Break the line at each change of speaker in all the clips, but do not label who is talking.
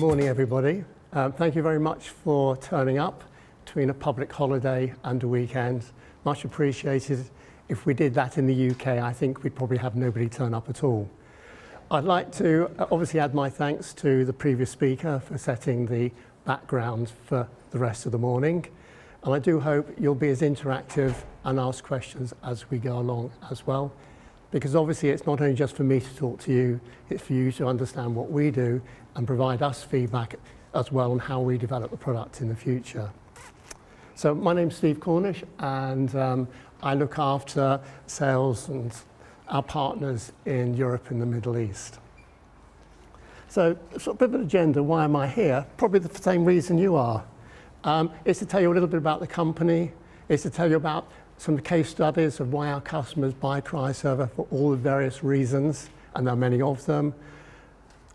morning, everybody. Thank you very much for turning up between a public holiday and a weekend. Much appreciated. If we did that in the UK, I think we'd probably have nobody turn up at all. I'd like to obviously add my thanks to the previous speaker for setting the background for the rest of the morning. And I do hope you'll be as interactive and ask questions as we go along as well. Because obviously it's not only just for me to talk to you, it's for you to understand what we do and provide us feedback as well on how we develop the product in the future. So my name's Steve Cornish, and I look after sales and our partners in Europe and the Middle East. So sort of a bit of an agenda, why am I here? Probably the same reason you are. It's to tell you a little bit about the company. It's to tell you about some case studies of why our customers buy Cryoserver for all the various reasons, and there are many of them.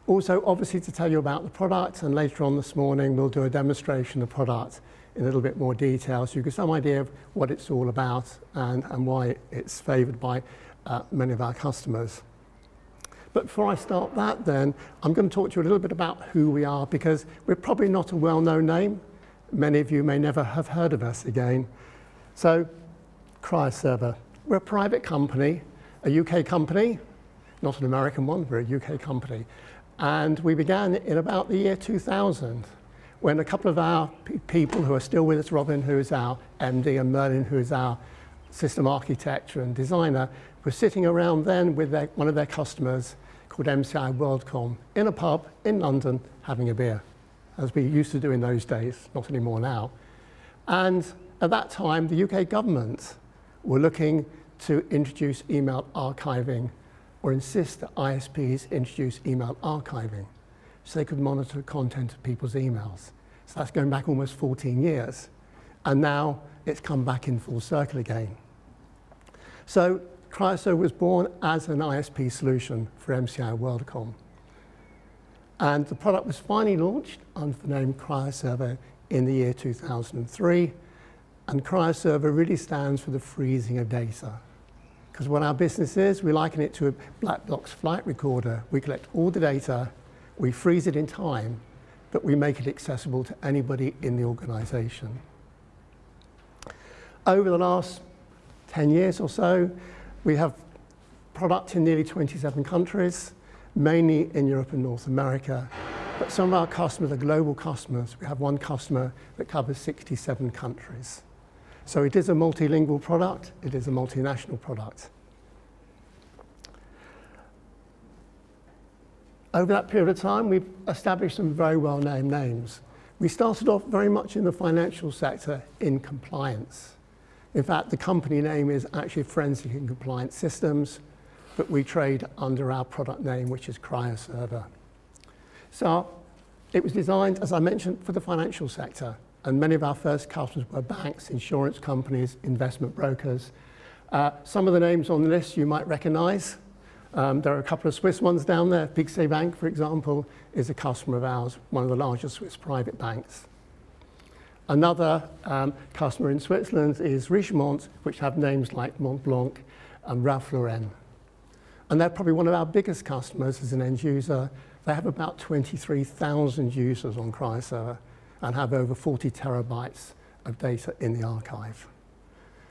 Also, obviously, to tell you about the product, and later on this morning, we'll do a demonstration of the product in a little bit more detail, so you get some idea of what it's all about and why it's favoured by many of our customers. But before I start that, then, I'm going to talk to you a little bit about who we are, because we're probably not a well-known name. Many of you may never have heard of us again. So, Cryoserver. We're a private company, a UK company, not an American one, we're a UK company. And we began in about the year 2000, when a couple of our people who are still with us, Robin, who is our MD, and Merlin, who is our system architect and designer, were sitting around then with one of their customers called MCI WorldCom in a pub in London having a beer, as we used to do in those days, not anymore now. And at that time, the UK government were looking to introduce email archiving, or insist that ISPs introduce email archiving so they could monitor content of people's emails. So that's going back almost 14 years. And now it's come back in full circle again. So Cryoserver was born as an ISP solution for MCI WorldCom. And the product was finally launched under the name Cryoserver in the year 2003. And Cryoserver really stands for the freezing of data. Because what our business is, we liken it to a black box flight recorder. We collect all the data, we freeze it in time, but we make it accessible to anybody in the organization. Over the last 10 years or so, we have product in nearly 27 countries, mainly in Europe and North America. But some of our customers are global customers. We have one customer that covers 67 countries. So it is a multilingual product, it is a multinational product. Over that period of time, we've established some very well-named names. We started off very much in the financial sector in compliance. In fact, the company name is actually Forensic and Compliance Systems, but we trade under our product name, which is Cryoserver. So it was designed, as I mentioned, for the financial sector. And many of our first customers were banks, insurance companies, investment brokers. Some of the names on the list you might recognize. There are a couple of Swiss ones down there. Pixie Bank, for example, is a customer of ours, one of the largest Swiss private banks. Another customer in Switzerland is Richemont, which have names like Montblanc and Ralph Lauren. And they're probably one of our biggest customers as an end user. They have about 23,000 users on Cryoserver and have over 40 terabytes of data in the archive.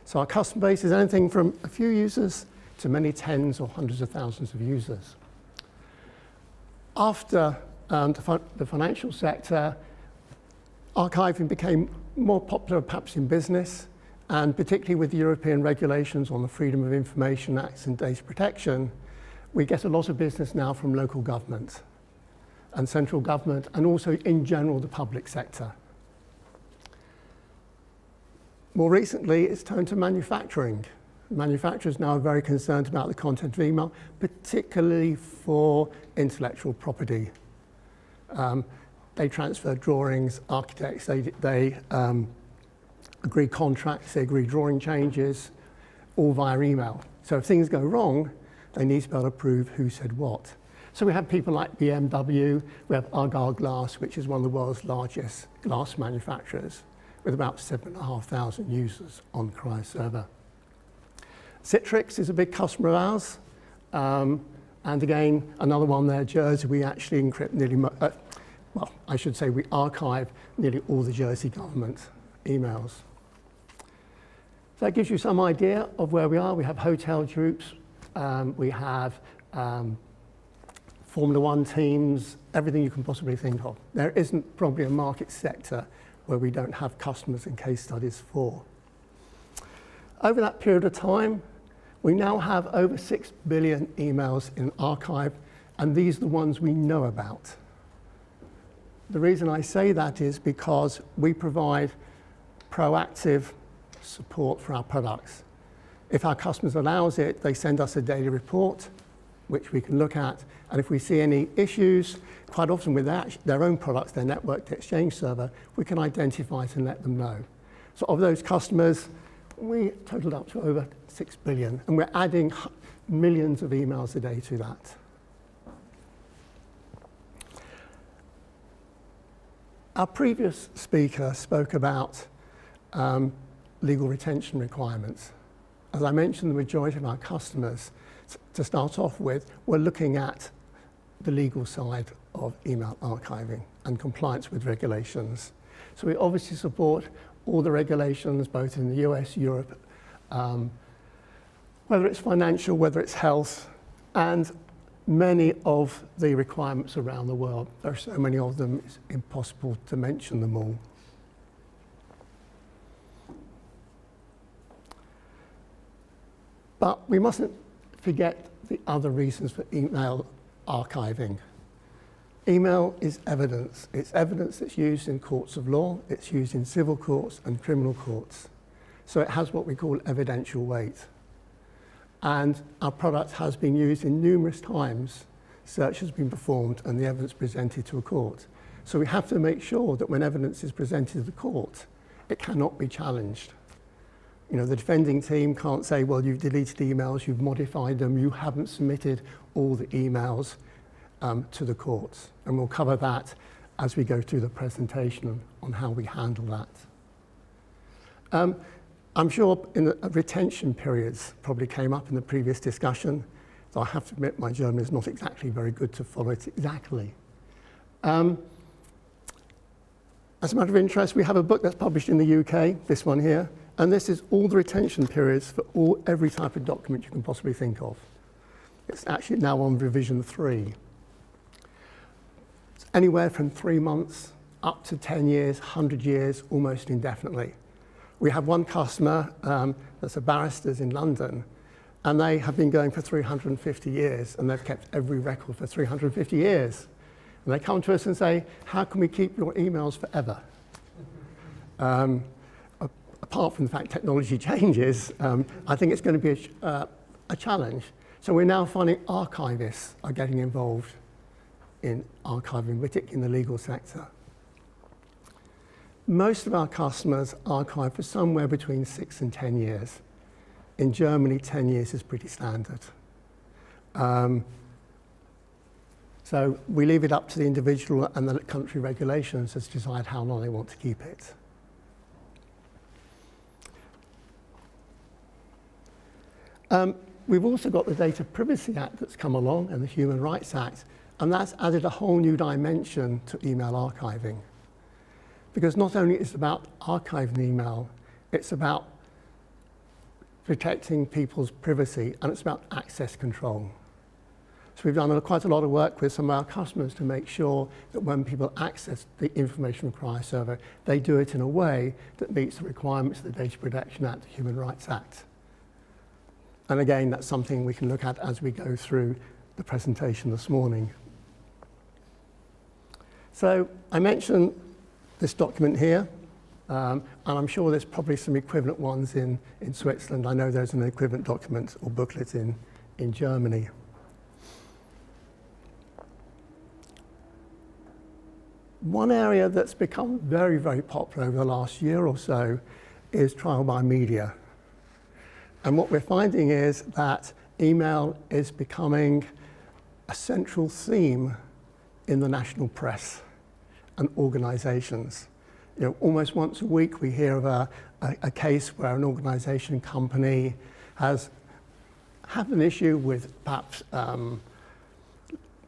So our customer base is anything from a few users to many tens or hundreds of thousands of users. After the financial sector, archiving became more popular perhaps in business, and particularly with the European regulations on the Freedom of Information Act and data protection, we get a lot of business now from local government and central government, and also in general the public sector. More recently, it's turned to manufacturing. Manufacturers now are very concerned about the content of email, particularly for intellectual property. They transfer drawings, architects, they agree contracts, they agree drawing changes, all via email. So if things go wrong, they need to be able to prove who said what. So we have people like BMW, we have Argyle Glass, which is one of the world's largest glass manufacturers, with about 7,500 users on Cryoserver. Citrix is a big customer of ours. And again, another one there, Jersey, we actually encrypt nearly, well, I should say we archive nearly all the Jersey government emails. So that gives you some idea of where we are. We have hotel groups, we have Formula One teams, everything you can possibly think of. There isn't probably a market sector where we don't have customers and case studies for. Over that period of time, we now have over 6 billion emails in archive, and these are the ones we know about. The reason I say that is because we provide proactive support for our products. If our customers allows it, they send us a daily report, which we can look at, and if we see any issues, quite often with their own products, their networked exchange server, we can identify it and let them know. So of those customers, we totaled up to over 6 billion, and we're adding millions of emails a day to that. Our previous speaker spoke about legal retention requirements. As I mentioned, the majority of our customers, to start off with, we're looking at the legal side of email archiving and compliance with regulations. So we obviously support all the regulations, both in the US, Europe, whether it's financial, whether it's health, and many of the requirements around the world. There are so many of them, it's impossible to mention them all. But we mustn't forget the other reasons for email archiving. Email is evidence. It's evidence that's used in courts of law, it's used in civil courts and criminal courts. So it has what we call evidential weight. And our product has been used in numerous times. Search has been performed and the evidence presented to a court. So we have to make sure that when evidence is presented to the court, it cannot be challenged. You know, the defending team can't say, well, you've deleted emails, you've modified them, you haven't submitted all the emails to the courts. And we'll cover that as we go through the presentation on how we handle that. I'm sure in the retention periods probably came up in the previous discussion, so I have to admit my German is not exactly very good to follow it exactly. As a matter of interest, we have a book that's published in the UK, this one here, and this is all the retention periods for every type of document you can possibly think of. It's actually now on revision 3. It's anywhere from 3 months up to 10 years, 100 years, almost indefinitely. We have one customer that's a barrister's in London, and they have been going for 350 years, and they've kept every record for 350 years. And they come to us and say, how can we keep your emails forever? Apart from the fact technology changes, I think it's going to be a challenge. So we're now finding archivists are getting involved in archiving, particularly in the legal sector. Most of our customers archive for somewhere between 6 and 10 years. In Germany, 10 years is pretty standard. So we leave it up to the individual and the country regulations to decide how long they want to keep it. We've also got the Data Privacy Act that's come along and the Human Rights Act, and that's added a whole new dimension to email archiving. Because not only is it about archiving email, it's about protecting people's privacy, and it's about access control. So we've done quite a lot of work with some of our customers to make sure that when people access the information from Cryoserver, they do it in a way that meets the requirements of the Data Protection Act, the Human Rights Act. And again, that's something we can look at as we go through the presentation this morning. So I mentioned this document here, and I'm sure there's probably some equivalent ones in Switzerland. I know there's an equivalent document or booklet in Germany. One area that's become very, very popular over the last year or so is trial by media. And what we're finding is that email is becoming a central theme in the national press and organizations. You know, almost once a week we hear of a case where an organization, company, has had an issue with perhaps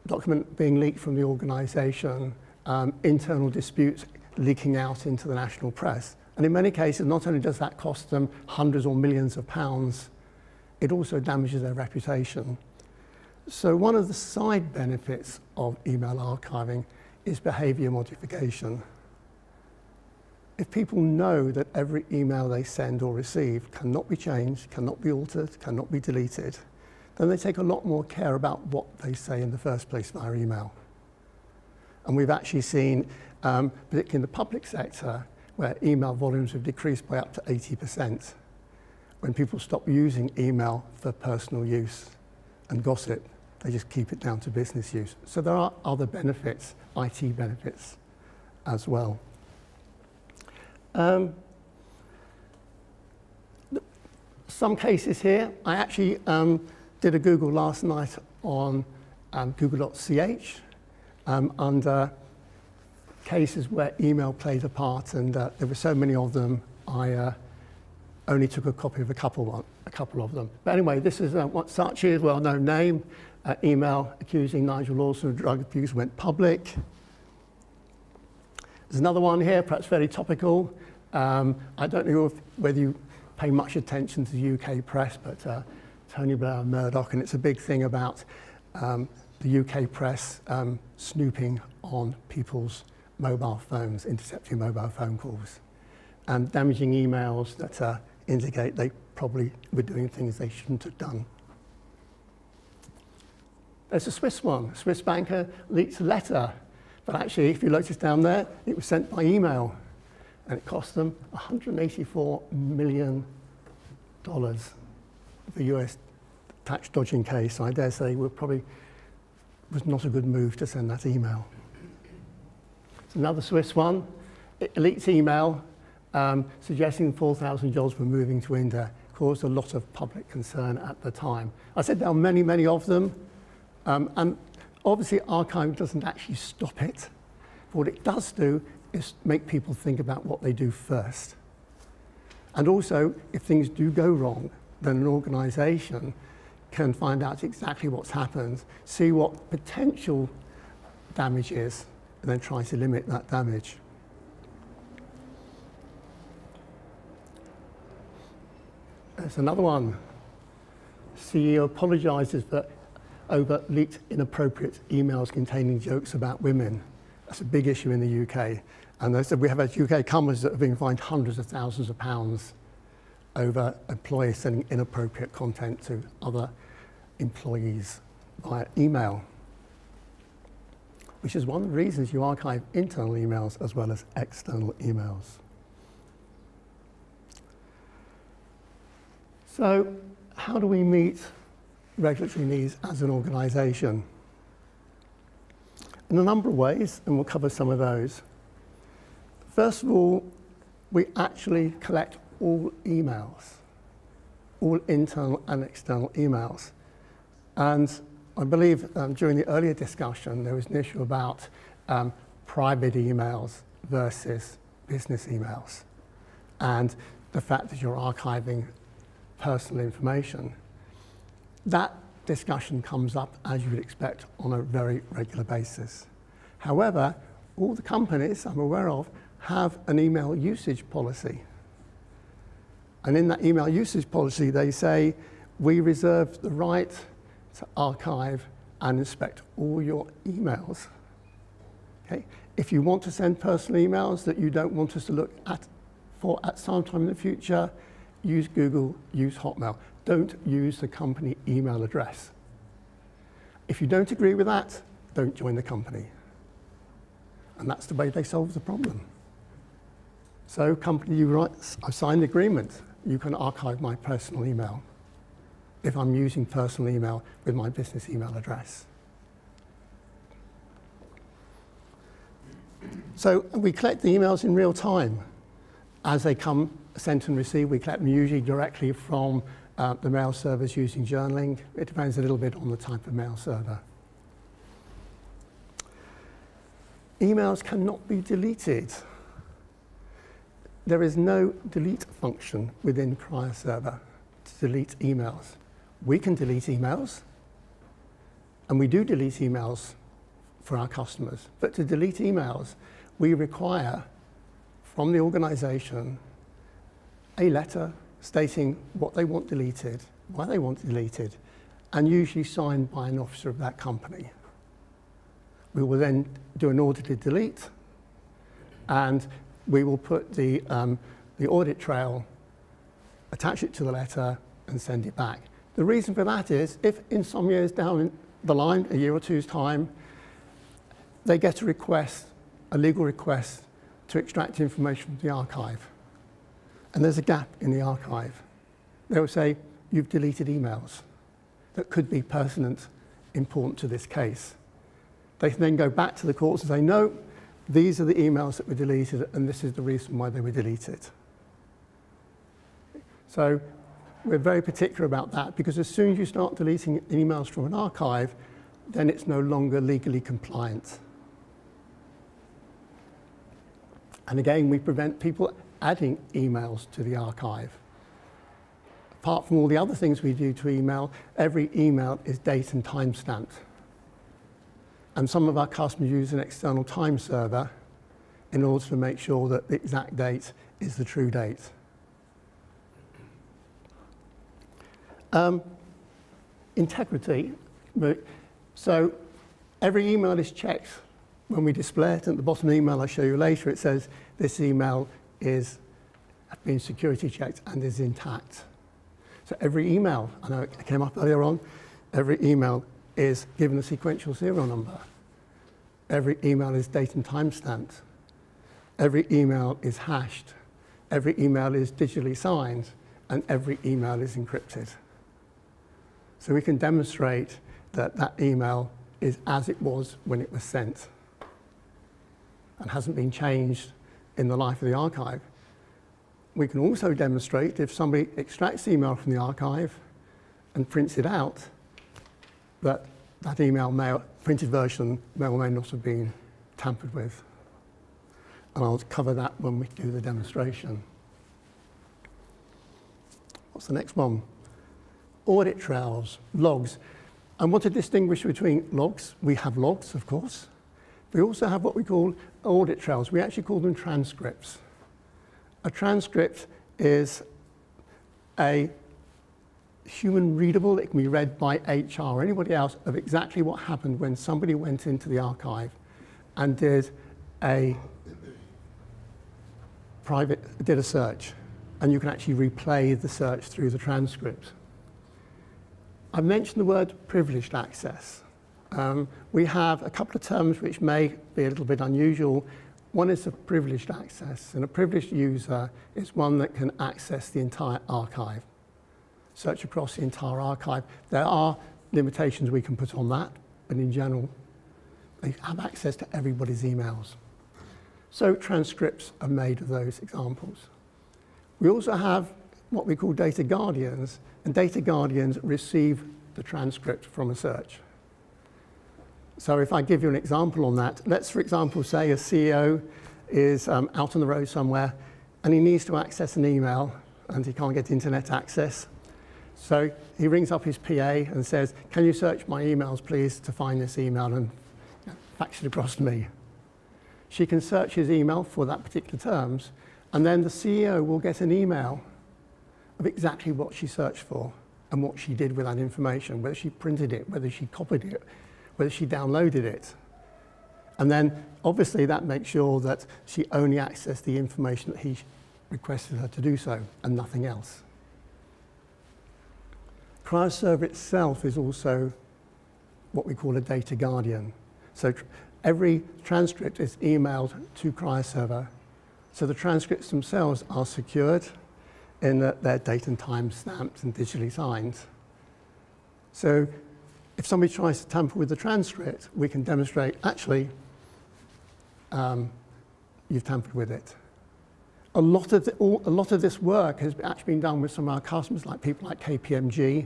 document being leaked from the organization, internal disputes leaking out into the national press. And in many cases, not only does that cost them hundreds or millions of pounds, it also damages their reputation. So one of the side benefits of email archiving is behavior modification. If people know that every email they send or receive cannot be changed, cannot be altered, cannot be deleted, then they take a lot more care about what they say in the first place via email. And we've actually seen, particularly in the public sector, where email volumes have decreased by up to 80% when people stop using email for personal use and gossip. They just keep it down to business use. So there are other benefits, IT benefits as well. Some cases here, I actually did a Google last night on google.ch under cases where email played a part, and there were so many of them, I only took a copy of a couple of them. But anyway, this is what Saatchi's well-known name. Email accusing Nigel Lawson of drug abuse went public. There's another one here, perhaps fairly topical. I don't know whether you pay much attention to the UK press, but Tony Blair and Murdoch, and it's a big thing about the UK press snooping on people's mobile phones, intercepting mobile phone calls, and damaging emails that indicate they probably were doing things they shouldn't have done. There's a Swiss one. A Swiss banker leaked a letter, but actually, if you notice down there, it was sent by email, and it cost them $184 million. The US tax dodging case. I dare say was not a good move to send that email. It's another Swiss one. It leaked email suggesting 4,000 jobs were moving to India. Caused a lot of public concern at the time. I said there are many, many of them. And obviously, archiving doesn't actually stop it. What it does do is make people think about what they do first. And also, if things do go wrong, then an organization can find out exactly what's happened, see what potential damage is, and then try to limit that damage. There's another one. CEO apologizes over leaked inappropriate emails containing jokes about women. That's a big issue in the UK. And they said we have UK companies that have been fined hundreds of thousands of pounds over employees sending inappropriate content to other employees via email, which is one of the reasons you archive internal emails as well as external emails. So how do we meet regulatory needs as an organization? In a number of ways, and we'll cover some of those. First of all, we actually collect all emails, all internal and external emails. And I believe during the earlier discussion, there was an issue about private emails versus business emails, and the fact that you're archiving personal information. That discussion comes up, as you would expect, on a very regular basis. However, all the companies I'm aware of have an email usage policy. And in that email usage policy, they say, we reserve the right to archive and inspect all your emails. Okay? If you want to send personal emails that you don't want us to look at at some time in the future, use Google, use Hotmail. Don't use the company email address. If you don't agree with that, don't join the company. And that's the way they solve the problem. So company, you write, I've signed the agreement. You can archive my personal email if I'm using personal email with my business email address. So we collect the emails in real time. As they come sent and received, we collect them usually directly from the mail servers using journaling. It depends a little bit on the type of mail server. Emails cannot be deleted. There is no delete function within Cryoserver to delete emails. We can delete emails, and we do delete emails for our customers. But to delete emails, we require from the organization a letter stating what they want deleted, why they want it deleted, and usually signed by an officer of that company. We will then do an audited delete, and we will put the audit trail, attach it to the letter, and send it back. The reason for that is, if in some years down the line, a year or two's time, they get a request, a legal request, to extract information from the archive, and there's a gap in the archive, they will say, you've deleted emails that could be pertinent, important to this case. They can then go back to the courts and say, no, these are the emails that were deleted, and this is the reason why they were deleted. So we're very particular about that, because as soon as you start deleting emails from an archive, then it's no longer legally compliant. And again, we prevent people adding emails to the archive. Apart from all the other things we do to email, every email is date and time stamped. And some of our customers use an external time server in order to make sure that the exact date is the true date. Integrity. So every email is checked when we display it. At the bottom of the email I show you later, it says this email has been security checked and is intact. So every email, I know it came up earlier on, every email is given a sequential serial number. Every email is date and time stamped. Every email is hashed. Every email is digitally signed, and every email is encrypted. So we can demonstrate that that email is as it was when it was sent and hasn't been changed in the life of the archive. We can also demonstrate if somebody extracts the email from the archive and prints it out, that that email printed version may or may not have been tampered with. And I'll cover that when we do the demonstration. What's the next one? Audit trails, logs. I want to distinguish between logs. We have logs, of course. We also have what we call audit trails. We actually call them transcripts. A transcript is a human readable, it can be read by HR or anybody else, of exactly what happened when somebody went into the archive and did a search. And you can actually replay the search through the transcript. I've mentioned the word privileged access. We have a couple of terms which may be a little bit unusual. One is a privileged access, and a privileged user is one that can access the entire archive, search across the entire archive. There are limitations we can put on that, but in general, they have access to everybody's emails. So transcripts are made of those examples. We also have what we call data guardians, and data guardians receive the transcript from a search. So if I give you an example on that, let's, for example, say a CEO is out on the road somewhere and he needs to access an email and he can't get internet access. So he rings up his PA and says, can you search my emails, please, to find this email and fax it across to me. She can search his email for that particular terms, and then the CEO will get an email of exactly what she searched for and what she did with that information, whether she printed it, whether she copied it, whether she downloaded it. And then, obviously, that makes sure that she only accessed the information that he requested her to do so, and nothing else. Cryoserver itself is also what we call a data guardian. So every transcript is emailed to Cryoserver. So the transcripts themselves are secured in that they're date and time stamped and digitally signed. So if somebody tries to tamper with the transcript, we can demonstrate, actually, you've tampered with it. A lot of this work has actually been done with some of our customers, like people like KPMG,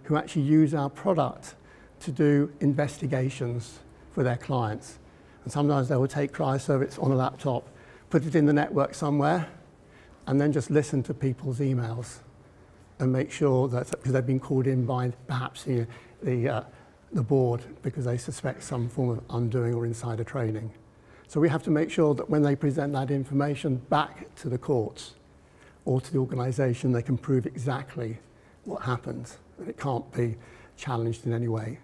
who actually use our product to do investigations for their clients. And sometimes they will take Cryoserver on a laptop, put it in the network somewhere, and then just listen to people's emails and make sure that, because they've been called in by perhaps the the board because they suspect some form of undoing or insider trading. So we have to make sure that when they present that information back to the courts or to the organisation, they can prove exactly what happened, and it can't be challenged in any way.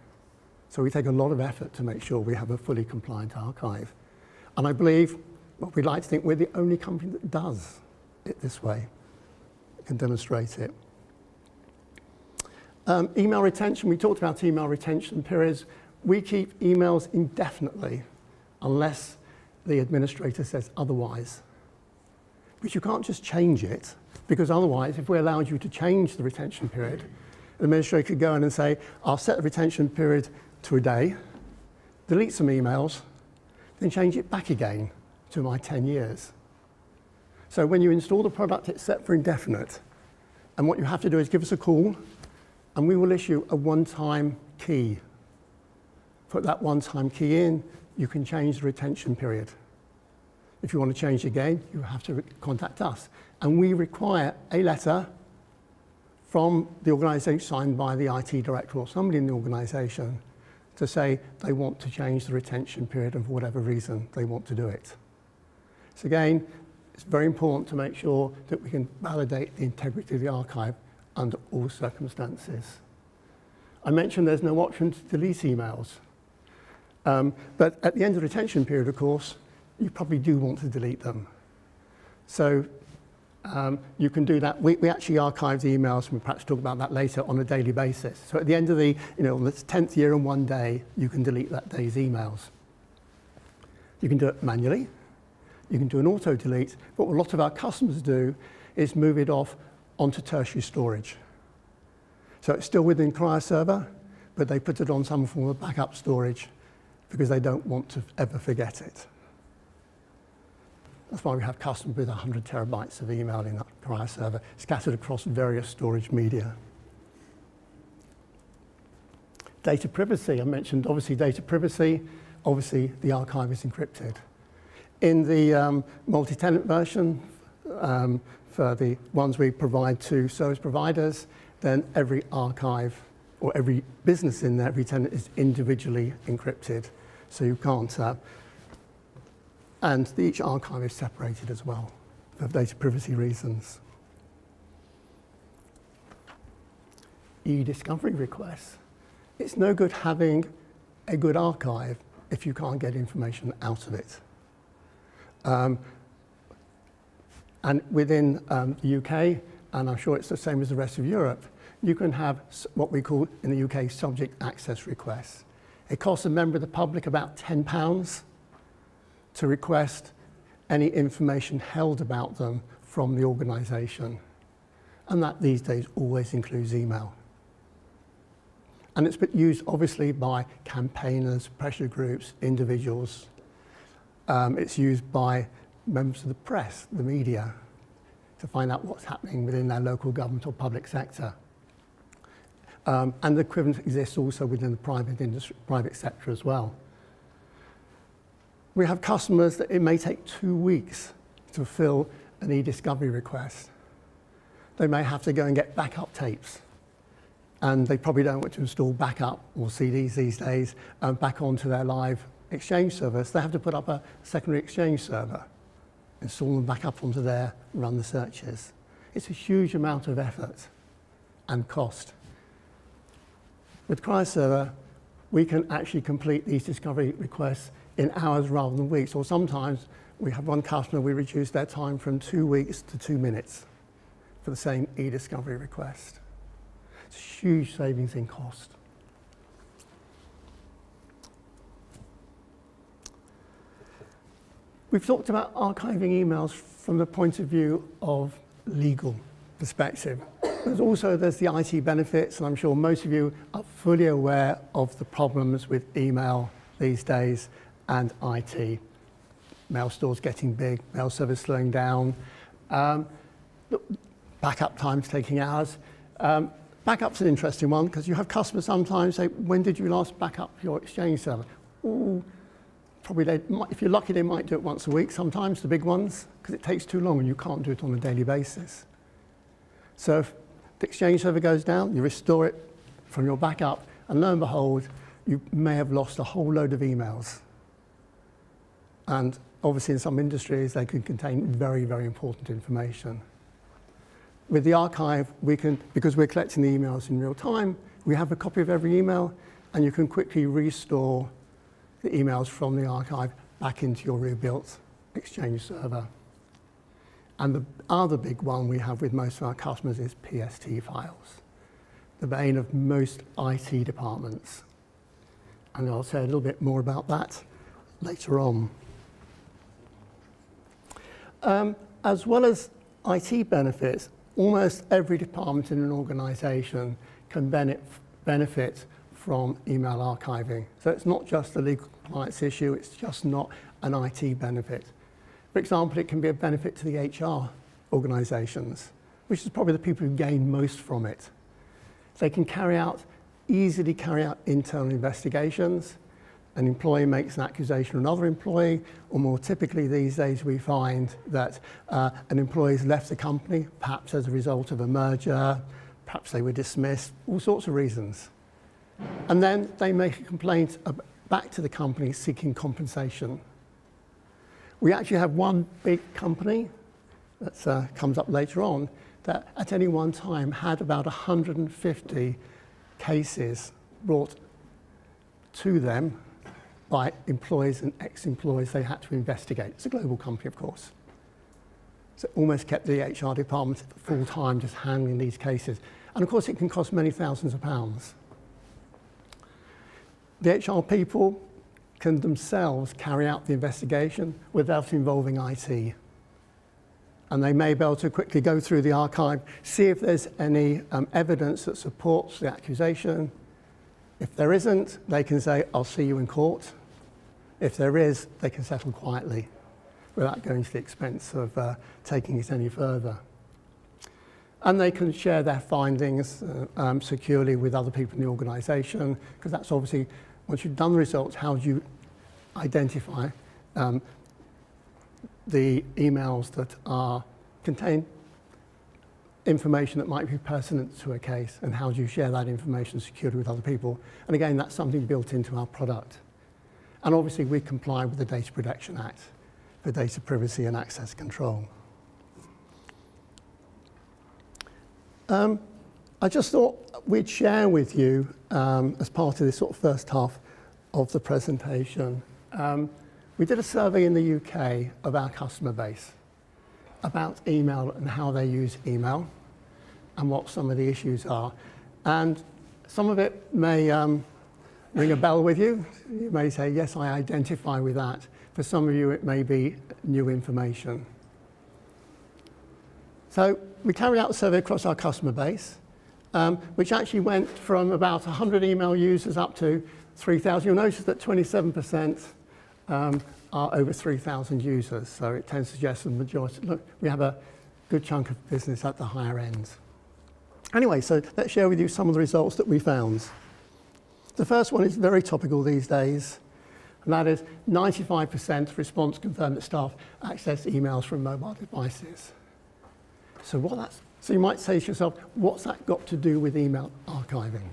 So we take a lot of effort to make sure we have a fully compliant archive. And I believe, well, we'd like to think we're the only company that does it this way, can demonstrate it. Email retention, we talked about email retention periods. We keep emails indefinitely unless the administrator says otherwise. But you can't just change it, because otherwise, if we allowed you to change the retention period, the administrator could go in and say, I'll set the retention period to a day, delete some emails, then change it back again to my 10 years. So when you install the product, it's set for indefinite. And what you have to do is give us a call, and we will issue a one-time key. Put that one-time key in, you can change the retention period. If you want to change again, you have to contact us. And we require a letter from the organisation signed by the IT director or somebody in the organisation to say they want to change the retention period and for whatever reason they want to do it. So again, it's very important to make sure that we can validate the integrity of the archive under all circumstances. I mentioned there's no option to delete emails. But at the end of the retention period, of course, you probably do want to delete them. So you can do that. We actually archive the emails, and we'll perhaps talk about that later, on a daily basis. So at the end of the, on the 10th year and one day, you can delete that day's emails. You can do it manually. You can do an auto-delete. But what a lot of our customers do is move it off onto tertiary storage. So it's still within Cryoserver, but they put it on some form of backup storage because they don't want to ever forget it. That's why we have customers with 100 terabytes of email in that Cryoserver, scattered across various storage media. Data privacy, I mentioned obviously data privacy. Obviously, the archive is encrypted. In the multi-tenant version, for the ones we provide to service providers, then every archive or every business in there, every tenant is individually encrypted. So you can't, and each archive is separated as well for data privacy reasons. E-discovery requests. It's no good having a good archive if you can't get information out of it. And within the UK, and I'm sure it's the same as the rest of Europe, you can have what we call in the UK subject access requests. It costs a member of the public about £10 to request any information held about them from the organisation. And that these days always includes email. And it's been used obviously by campaigners, pressure groups, individuals. It's used by members of the press, the media, to find out what's happening within their local government or public sector. And the equivalent exists also within the private sector as well. We have customers that it may take 2 weeks to fill an e-discovery request. They may have to go and get backup tapes, and they probably don't want to install backup or CDs these days back onto their live Exchange servers. They have to put up a secondary Exchange server, install them back up onto there, run the searches. It's a huge amount of effort and cost. With Cryoserver, we can actually complete these discovery requests in hours rather than weeks, or sometimes we have one customer, we reduce their time from 2 weeks to 2 minutes for the same e-discovery request. It's huge savings in cost. We've talked about archiving emails from the point of view of legal perspective. There's the IT benefits, and I'm sure most of you are fully aware of the problems with email these days and IT. Mail stores getting big, mail service slowing down, backup times taking hours. Backup's an interesting one because you have customers sometimes say, when did you last back up your Exchange server? Ooh, probably if you're lucky, they might do it once a week, sometimes the big ones, because it takes too long and you can't do it on a daily basis. So if the Exchange server goes down, you restore it from your backup, and lo and behold, you may have lost a whole load of emails. And obviously in some industries, they can contain very, very important information. With the archive, we can, because we're collecting the emails in real time, we have a copy of every email, and you can quickly restore the emails from the archive back into your rebuilt Exchange server. And the other big one we have with most of our customers is PST files, the bane of most IT departments. And I'll say a little bit more about that later on. As well as IT benefits, almost every department in an organization can benefit from email archiving. So it's not just a legal compliance issue, it's just not an IT benefit. For example, it can be a benefit to the HR organizations, which is probably the people who gain most from it. They can easily carry out internal investigations. An employee makes an accusation of another employee, or more typically these days we find that an employee has left the company, perhaps as a result of a merger, perhaps they were dismissed, all sorts of reasons. And then they make a complaint back to the company seeking compensation. We actually have one big company that comes up later on that at any one time had about 150 cases brought to them by employees and ex-employees they had to investigate. It's a global company, of course. So it almost kept the HR department full time just handling these cases. And of course, it can cost many thousands of pounds. The HR people can themselves carry out the investigation without involving IT. And they may be able to quickly go through the archive, see if there's any evidence that supports the accusation. If there isn't, they can say, I'll see you in court. If there is, they can settle quietly without going to the expense of taking it any further. And they can share their findings securely with other people in the organization, because that's obviously, once you've done the results, how do you identify the emails that contain information that might be pertinent to a case, and how do you share that information securely with other people? And again, that's something built into our product. And obviously, we comply with the Data Protection Act for data privacy and access control. I just thought we'd share with you, as part of this sort of first half of the presentation, we did a survey in the UK of our customer base about email and how they use email and what some of the issues are. And some of it may ring a bell with you. You may say, yes, I identify with that. For some of you, it may be new information. So we carried out a survey across our customer base, which actually went from about 100 email users up to 3,000. You'll notice that 27% are over 3,000 users. So it tends to suggest the majority, look, we have a good chunk of business at the higher end. Anyway, so let's share with you some of the results that we found. The first one is very topical these days, and that is 95% response confirmed that staff access emails from mobile devices. So so you might say to yourself, what's that got to do with email archiving?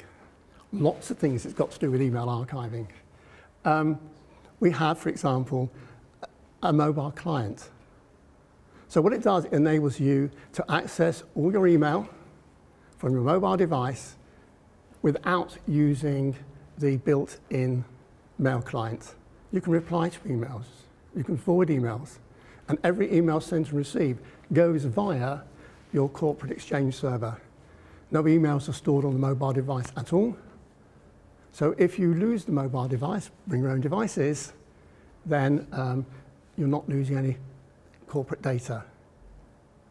Lots of things it's got to do with email archiving. We have, for example, a mobile client. So what it does, it enables you to access all your email from your mobile device without using the built-in mail client. You can reply to emails, you can forward emails, and every email sent and received goes via your corporate Exchange server. No emails are stored on the mobile device at all. So if you lose the mobile device, bring your own devices, then you're not losing any corporate data.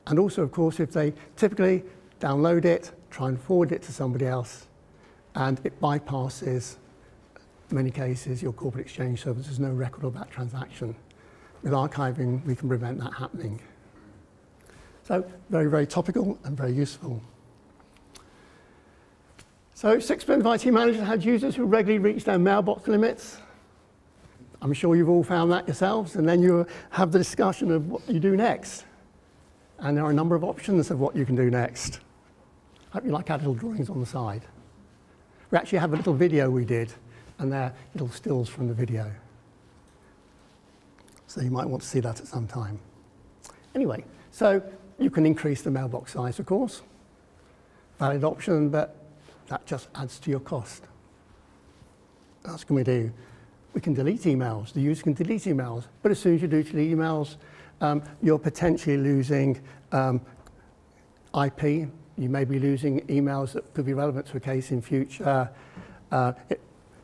And also, of course, if they typically download it, try and forward it to somebody else, and it bypasses, in many cases, your corporate Exchange server. There's no record of that transaction. With archiving, we can prevent that happening. So very, very topical and very useful. So 6% of IT managers had users who regularly reach their mailbox limits. I'm sure you've all found that yourselves, and then you have the discussion of what you do next. And there are a number of options of what you can do next. I hope you like our little drawings on the side. We actually have a little video we did and they're little stills from the video. So you might want to see that at some time. Anyway, so you can increase the mailbox size, of course. Valid option, but that just adds to your cost. What can we do? We can delete emails. The user can delete emails, but as soon as you do delete emails, you're potentially losing IP. You may be losing emails that could be relevant to a case in future.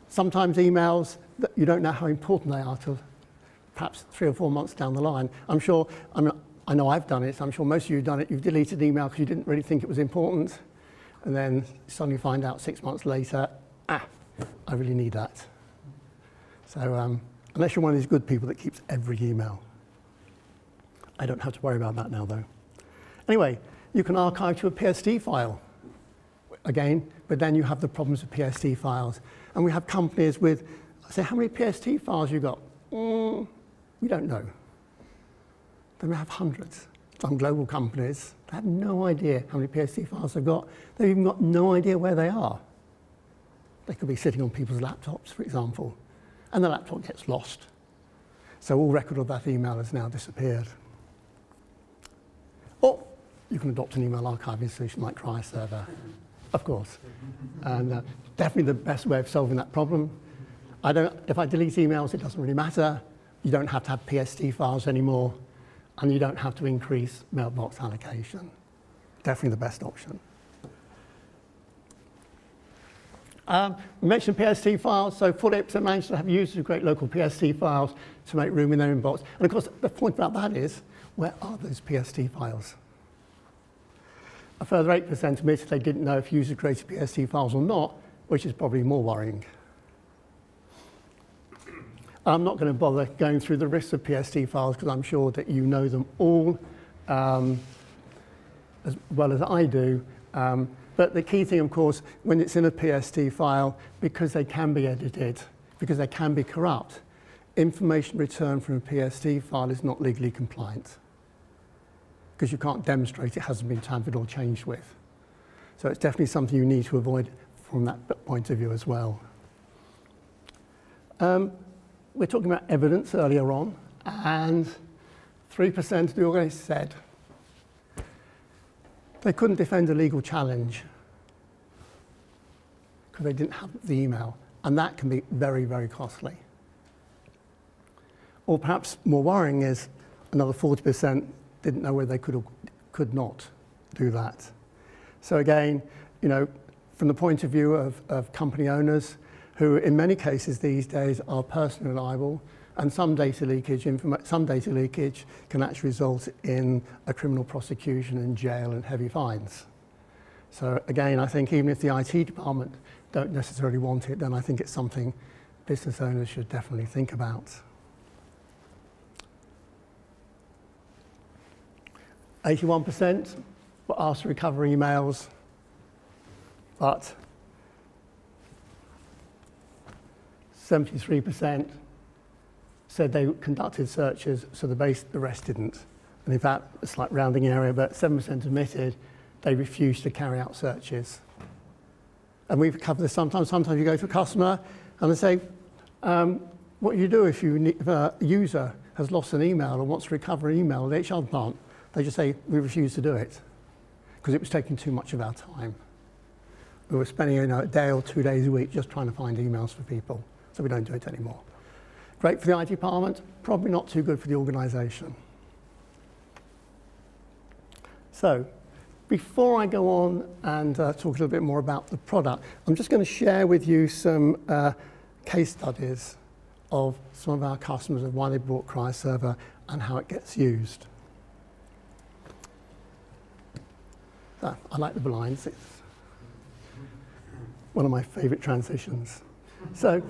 Sometimes emails that you don't know how important they are till perhaps 3 or 4 months down the line. I know I've done it. I'm sure most of you have done it. You've deleted an email because you didn't really think it was important, and then suddenly find out 6 months later, I really need that. So unless you're one of these good people that keeps every email. I don't have to worry about that now, though. Anyway, you can archive to a PSD file, again, but then you have the problems with PSD files. And we have companies with, I say, how many PSD files you got? We don't know. Then we have hundreds. Some global companies, they have no idea how many PSD files they've got. They've even got no idea where they are. They could be sitting on people's laptops, for example, and the laptop gets lost. So all record of that email has now disappeared. Or you can adopt an email archiving solution like Cryoserver, of course. And definitely the best way of solving that problem. If I delete emails, it doesn't really matter. You don't have to have PSD files anymore, and you don't have to increase mailbox allocation. Definitely the best option. We mentioned PSD files, so 48% managed to have users who create local PSD files to make room in their inbox. And of course, the point about that is, where are those PSD files? A further 8% admitted they didn't know if users created PSD files or not, which is probably more worrying. I'm not going to bother going through the risks of PSD files because I'm sure that you know them all as well as I do. But the key thing, of course, when it's in a PSD file, because they can be edited, because they can be corrupt, information returned from a PSD file is not legally compliant because you can't demonstrate it hasn't been tampered or changed with. So it's definitely something you need to avoid from that point of view as well. We're talking about evidence earlier on, and 3% of the organizers said they couldn't defend a legal challenge because they didn't have the email, and that can be very, very costly. Or perhaps more worrying is another 40% didn't know whether they could or could not do that. So again, you know, from the point of view of company owners, who in many cases these days are personally liable, and some data leakage can actually result in a criminal prosecution and jail and heavy fines. So again, I think even if the IT department don't necessarily want it, then I think it's something business owners should definitely think about. 81% were asked to recover emails, but 73% said they conducted searches, so the rest didn't. And in fact, a slight rounding area, but 7% admitted they refused to carry out searches. And we've covered this sometimes. Sometimes you go to a customer and they say, what do you do if a user has lost an email or wants to recover an email at the HR department? They just say, we refuse to do it because it was taking too much of our time. We were spending a day or 2 days a week just trying to find emails for people. So we don't do it anymore. Great for the IT department, probably not too good for the organization. So before I go on and talk a little bit more about the product, I'm just going to share with you some case studies of some of our customers and why they bought Cryoserver and how it gets used. So, I like the blinds. It's one of my favorite transitions. So,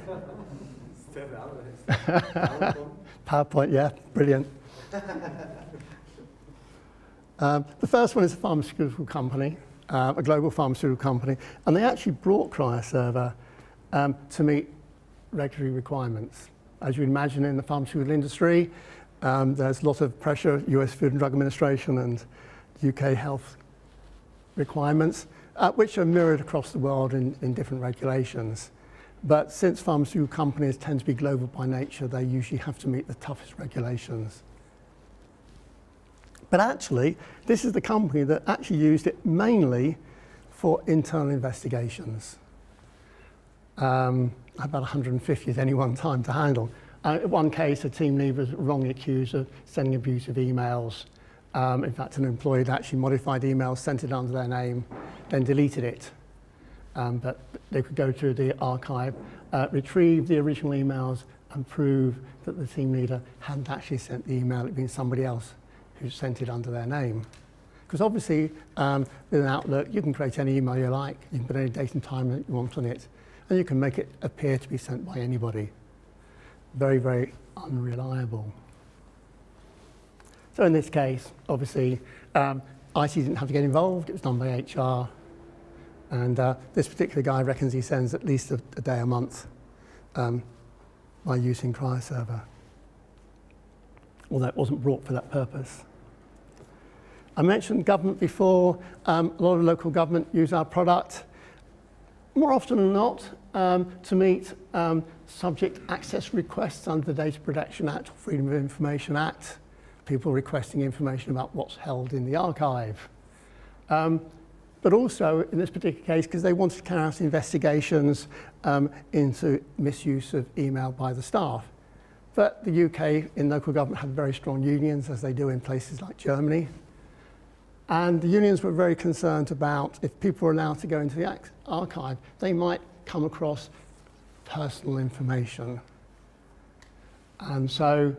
PowerPoint, yeah, brilliant. The first one is a pharmaceutical company, a global pharmaceutical company, and they actually brought Cryoserver to meet regulatory requirements. As you imagine in the pharmaceutical industry, there's a lot of pressure, US Food and Drug Administration and UK health requirements, which are mirrored across the world in different regulations. But since pharmaceutical companies tend to be global by nature, they usually have to meet the toughest regulations. But actually, this is the company that actually used it mainly for internal investigations. About 150 at any one time to handle. In one case, a team leader was wrongly accused of sending abusive emails. In fact, an employee had actually modified emails, sent it under their name, then deleted it. But they could go through the archive, retrieve the original emails, and prove that the team leader hadn't actually sent the email, it'd been somebody else who sent it under their name. Because obviously, with an Outlook, you can create any email you like, you can put any date and time that you want on it, and you can make it appear to be sent by anybody. Very, very unreliable. So in this case, obviously, IT didn't have to get involved, it was done by HR. And this particular guy reckons he sends at least a day a month by using Cryoserver, although it wasn't brought for that purpose. I mentioned government before. A lot of local government use our product. More often than not, to meet subject access requests under the Data Protection Act or Freedom of Information Act, people requesting information about what's held in the archive. But also, in this particular case, because they wanted to carry out investigations into misuse of email by the staff. But the UK in local government had very strong unions, as they do in places like Germany. And the unions were very concerned about if people were allowed to go into the archive, they might come across personal information. And so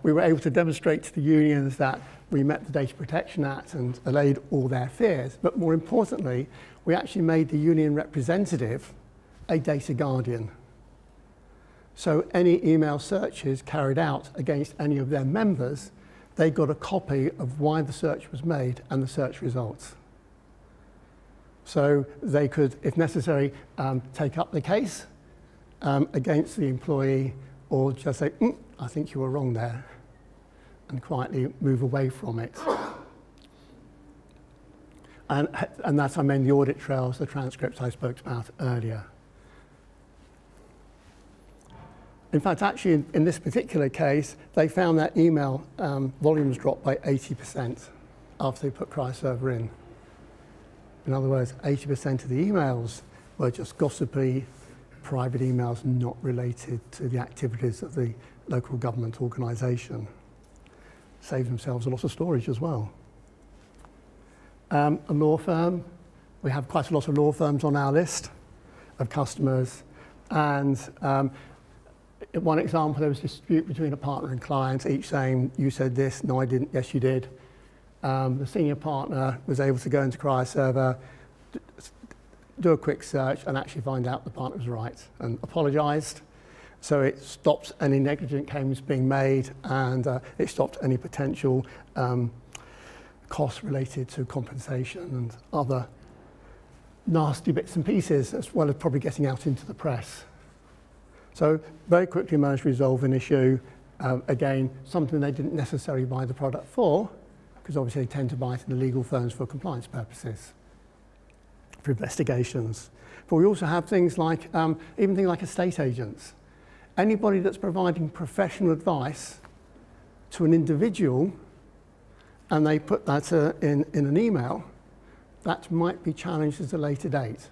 we were able to demonstrate to the unions that we met the Data Protection Act and allayed all their fears. But more importantly, we actually made the union representative a data guardian. So any email searches carried out against any of their members, they got a copy of why the search was made and the search results. So they could, if necessary, take up the case against the employee or just say, I think you were wrong there, and quietly move away from it. And that's, I mean, the audit trails, the transcripts I spoke about earlier. In fact, actually, in this particular case, they found that email volumes dropped by 80% after they put Cryoserver in. In other words, 80% of the emails were just gossipy, private emails not related to the activities of the local government organisation. Save themselves a lot of storage as well. A law firm. We have quite a lot of law firms on our list of customers. And one example, there was a dispute between a partner and client, each saying, you said this, no I didn't, yes you did. The senior partner was able to go into Cryoserver, do a quick search and actually find out the partner was right and apologised. So it stopped any negligent claims being made and it stopped any potential costs related to compensation and other nasty bits and pieces, as well as probably getting out into the press. So very quickly managed to resolve an issue. Again, something they didn't necessarily buy the product for, because obviously they tend to buy it in the legal firms for compliance purposes, for investigations. But we also have things like, even things like estate agents. Anybody that's providing professional advice to an individual and they put that in an email, that might be challenged at a later date.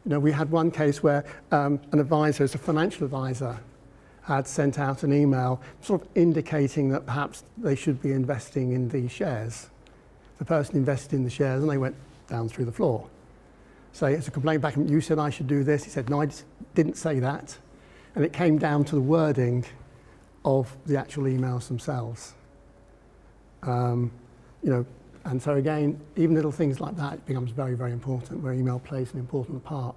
You know, we had one case where an advisor, as a financial advisor, had sent out an email sort of indicating that perhaps they should be investing in these shares. The person invested in the shares and they went down through the floor. So it's a complaint back, you said I should do this. He said, no, I didn't say that. And it came down to the wording of the actual emails themselves. You know, and so again, even little things like that becomes very, very important, where email plays an important part.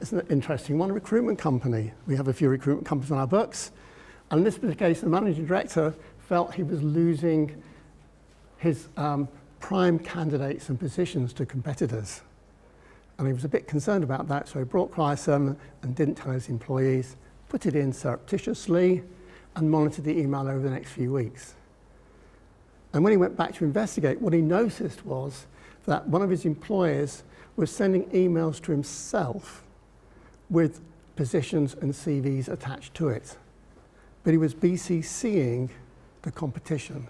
Isn't it interesting? One recruitment company. We have a few recruitment companies on our books. And in this particular case, the managing director felt he was losing his prime candidates and positions to competitors. And he was a bit concerned about that, so he brought Cryoserver and didn't tell his employees, put it in surreptitiously, and monitored the email over the next few weeks. And when he went back to investigate, what he noticed was that one of his employers was sending emails to himself with positions and CVs attached to it. But he was BCCing the competition.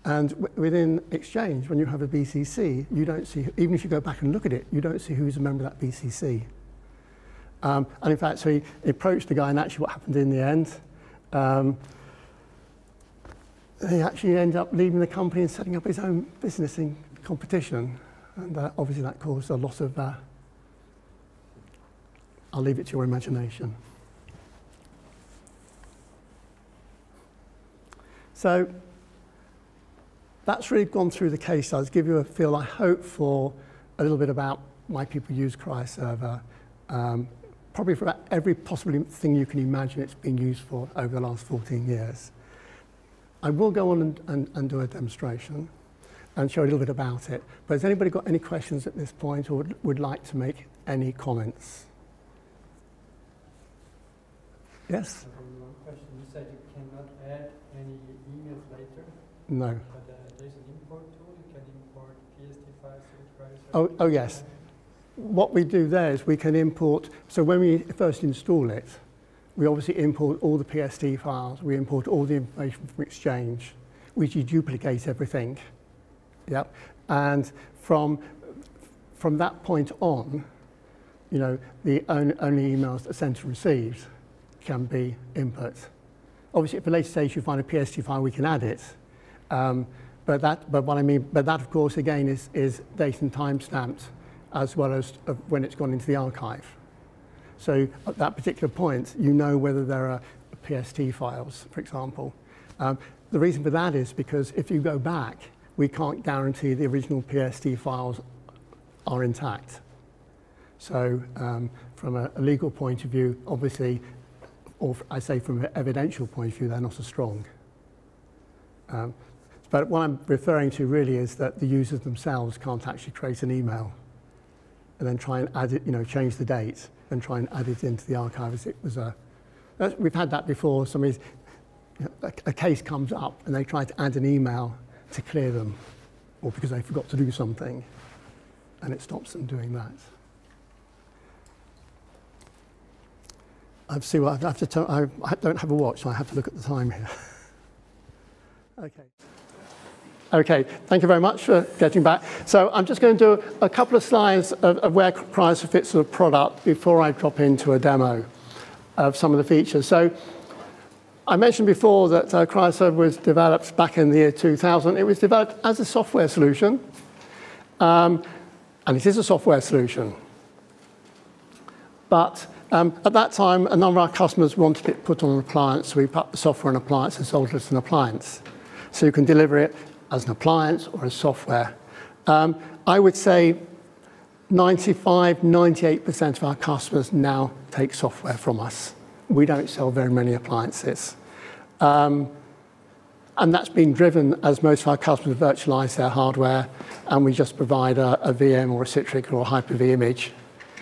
And within Exchange, when you have a BCC, you don't see, even if you go back and look at it, you don't see who's a member of that BCC. And in fact, so he approached the guy, and actually what happened in the end, he actually ended up leaving the company and setting up his own business in competition. And obviously that caused a lot of, I'll leave it to your imagination. So that's really gone through the case studies, give you a feel, I hope, for a little bit about why people use Cryoserver. Probably for about every possible thing you can imagine it's been used for over the last 14 years. I will go on and do a demonstration and show a little bit about it. But has anybody got any questions at this point or would like to make any comments? Yes?
One question. You said you cannot add any emails later.
No.
But there's an import tool. You can import PSD files to Cryoserver.
Oh, yes. What we do there is we can import, so when we first install it, we obviously import all the PSD files, we import all the information from Exchange, we duplicate everything. Yep. And from that point on, you know, the only emails that sent and received can be input. Obviously, at a later stage you find a PSD file, we can add it. But that of course again is date and time stamped, as well as when it's gone into the archive. So at that particular point, you know whether there are PST files, for example. The reason for that is because if you go back, we can't guarantee the original PST files are intact. So from a legal point of view, obviously, or I say from an evidential point of view, they're not as strong. But what I'm referring to really is that the users themselves can't actually create an email and then try and add it, you know, change the date and try and add it into the archive as it was a. We've had that before. Somebody's, you know, a case comes up and they try to add an email to clear them, or because they forgot to do something, and it stops them doing that. I see what I have to tell. I don't have a watch, so I have to look at the time here. Okay. Okay, thank you very much for getting back. So I'm just going to do a couple of slides of where Cryoserver fits as a product before I drop into a demo of some of the features. So I mentioned before that Cryoserver was developed back in the year 2000. It was developed as a software solution, and it is a software solution. But at that time, a number of our customers wanted it put on an appliance, so we put the software on an appliance and sold it as an appliance. So you can deliver it as an appliance or as software. I would say 95, 98% of our customers now take software from us. We don't sell very many appliances. And that's been driven as most of our customers virtualize their hardware, and we just provide a VM or a Citrix or a Hyper-V image,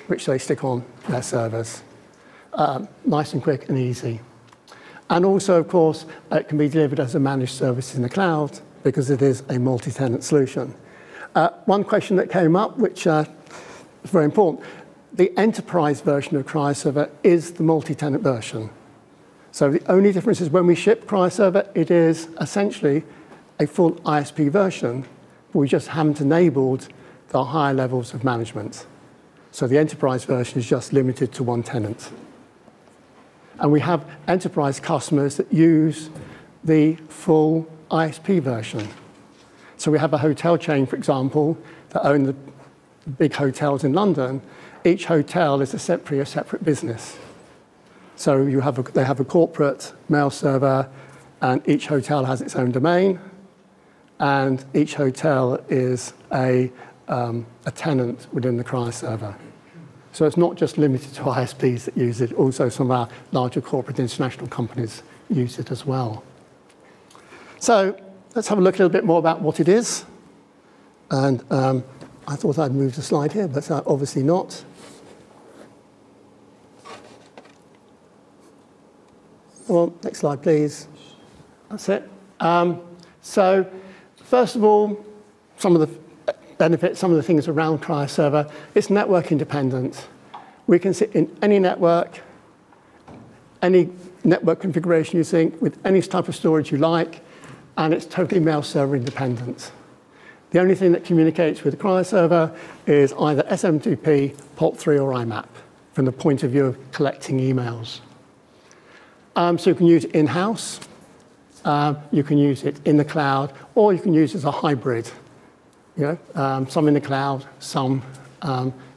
which they stick on their servers. Nice and quick and easy. And also, of course, it can be delivered as a managed service in the cloud because it is a multi-tenant solution. One question that came up, which is very important, the enterprise version of Cryoserver is the multi-tenant version. So the only difference is when we ship Cryoserver, it is essentially a full ISP version, but we just haven't enabled the higher levels of management. So the enterprise version is just limited to one tenant. And we have enterprise customers that use the full ISP version. So we have a hotel chain, for example, that own the big hotels in London. Each hotel is a separate business. So they have a corporate mail server, and each hotel has its own domain, and each hotel is a tenant within the Cryoserver. So it's not just limited to ISPs that use it, also some of our larger corporate international companies use it as well. So let's have a look a little bit more about what it is. And I thought I'd move the slide here, but obviously not. Well, next slide, please. That's it. So first of all, some of the benefits, some of the things around Cryoserver, it's network independent. We can sit in any network configuration you think, with any type of storage you like, and it's totally mail server independent. The only thing that communicates with the Cryoserver is either SMTP, POP3, or IMAP from the point of view of collecting emails. So you can use it in-house, you can use it in the cloud, or you can use it as a hybrid. Some in the cloud, some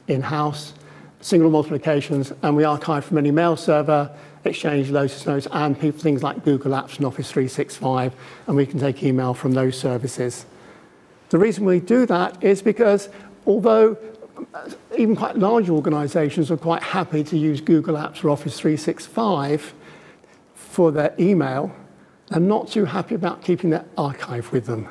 in-house, single multiplications, and we archive from any mail server, Exchange, Lotus Notes, and things like Google Apps and Office 365, and we can take email from those services. The reason we do that is because although even quite large organizations are quite happy to use Google Apps or Office 365 for their email, they're not too happy about keeping their archive with them,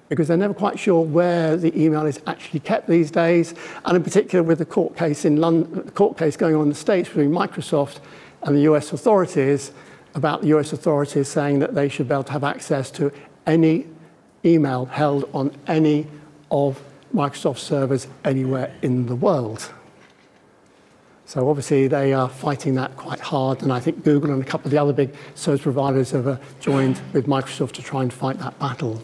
because they're never quite sure where the email is actually kept these days, and in particular with the court case in London, the court case going on in the States between Microsoft and the US authorities, about the US authorities saying that they should be able to have access to any email held on any of Microsoft's servers anywhere in the world. So obviously they are fighting that quite hard, and I think Google and a couple of the other big service providers have joined with Microsoft to try and fight that battle.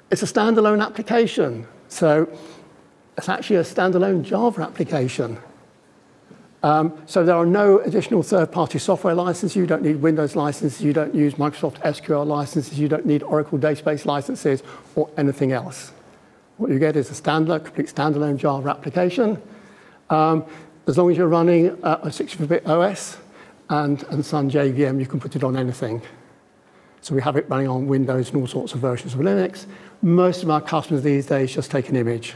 It's a standalone application, so it's actually a standalone Java application. So there are no additional third-party software licenses. You don't need Windows licenses. You don't use Microsoft SQL licenses. You don't need Oracle database licenses or anything else. What you get is a complete standalone Java application. As long as you're running a 64-bit OS and some JVM, you can put it on anything. So we have it running on Windows and all sorts of versions of Linux. Most of our customers these days just take an image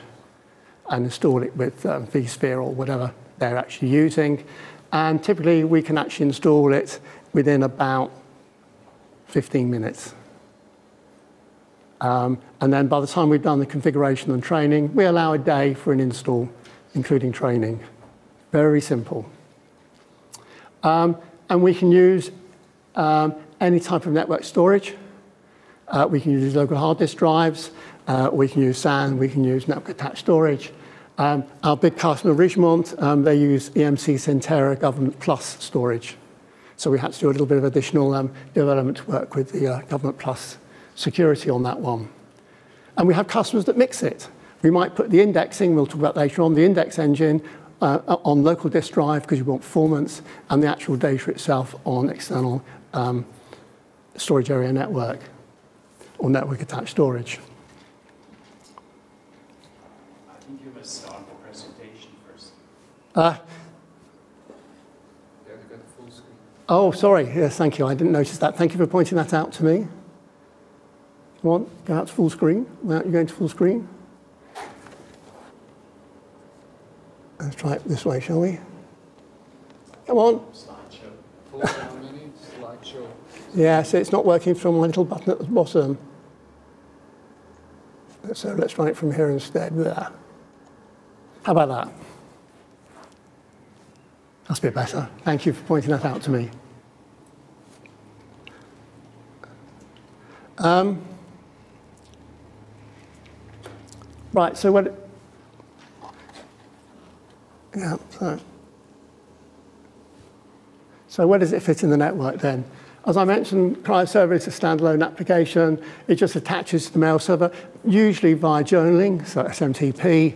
and install it with vSphere or whatever they're actually using. And typically, we can actually install it within about 15 minutes. And then by the time we've done the configuration and training, we allow a day for an install, including training. Very simple. And we can use any type of network storage. We can use local hard disk drives. We can use SAN. We can use network attached storage. Our big customer, Richemont, they use EMC Centera Government Plus storage. So we had to do a little bit of additional development work with the Government Plus security on that one. And we have customers that mix it. We might put the indexing, we'll talk about later on, the index engine on local disk drive because you want performance, and the actual data itself on external storage area network or network attached storage.
I think you must start the presentation first.
Yeah,
they've got the full screen.
Oh, sorry. Yes, thank you. I didn't notice that. Thank you for pointing that out to me. Come on, go out to full screen. Without you going to full screen. Let's try it this way, shall we? Come on.
Slideshow. Pull down menu, slideshow.
Yeah, so it's not working from my little button at the bottom. So let's run it from here instead. There. How about that? That's a bit better. Thank you for pointing that out to me. Right, so what? Yeah, so where does it fit in the network then? As I mentioned, Cryoserver is a standalone application. It just attaches to the mail server, usually via journaling, so SMTP,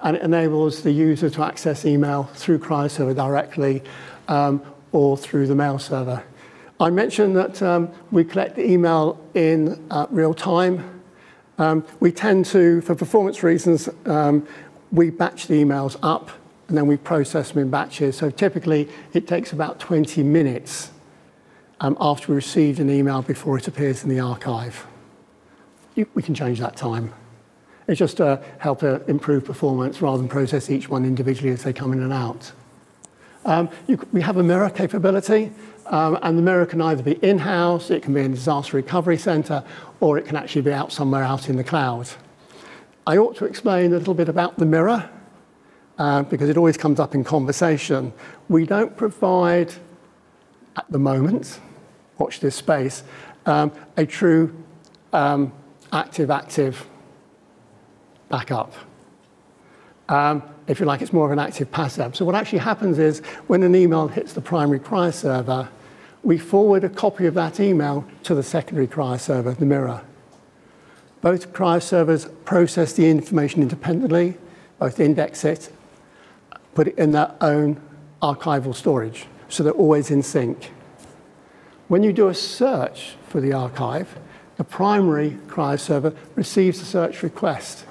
and it enables the user to access email through Cryoserver directly or through the mail server. I mentioned that we collect the email in real time. We tend to, for performance reasons, we batch the emails up and then we process them in batches. So typically, it takes about 20 minutes after we received an email before it appears in the archive. We can change that time. It's just to help improve performance rather than process each one individually as they come in and out. We have a mirror capability, and the mirror can either be in-house, it can be in a disaster recovery center, or it can actually be out somewhere out in the cloud. I ought to explain a little bit about the mirror, because it always comes up in conversation. We don't provide, at the moment, watch this space, a true active backup. If you like, it's more of an active passive. So what actually happens is when an email hits the primary cryoserver, we forward a copy of that email to the secondary cryoserver, the mirror. Both cryoservers process the information independently, both index it, put it in their own archival storage, so they're always in sync. When you do a search for the archive, the primary cryoserver receives the search request,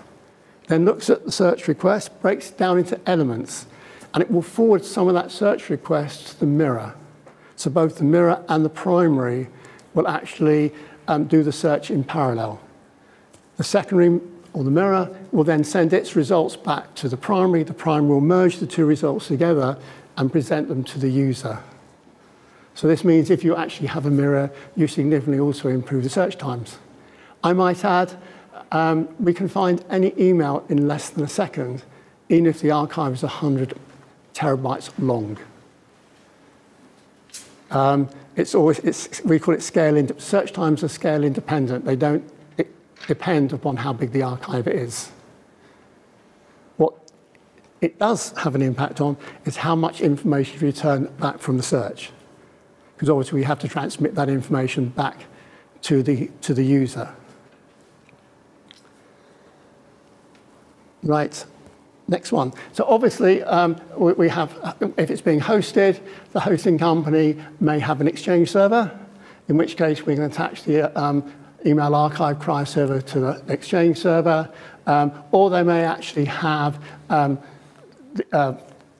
then looks at the search request, breaks it down into elements, and it will forward some of that search request to the mirror. So both the mirror and the primary will actually do the search in parallel. The secondary, or the mirror, will then send its results back to the primary. The primary will merge the two results together and present them to the user. So this means if you actually have a mirror, you significantly also improve the search times. I might add, we can find any email in less than a second, even if the archive is 100 terabytes long. We call it search times are scale independent. They don't depend upon how big the archive is. What it does have an impact on is how much information you return back from the search. Because obviously we have to transmit that information back to the user. Right, next one. So obviously we have, if it's being hosted, the hosting company may have an Exchange server, in which case we can attach the email archive Cryoserver to the Exchange server, or they may actually have the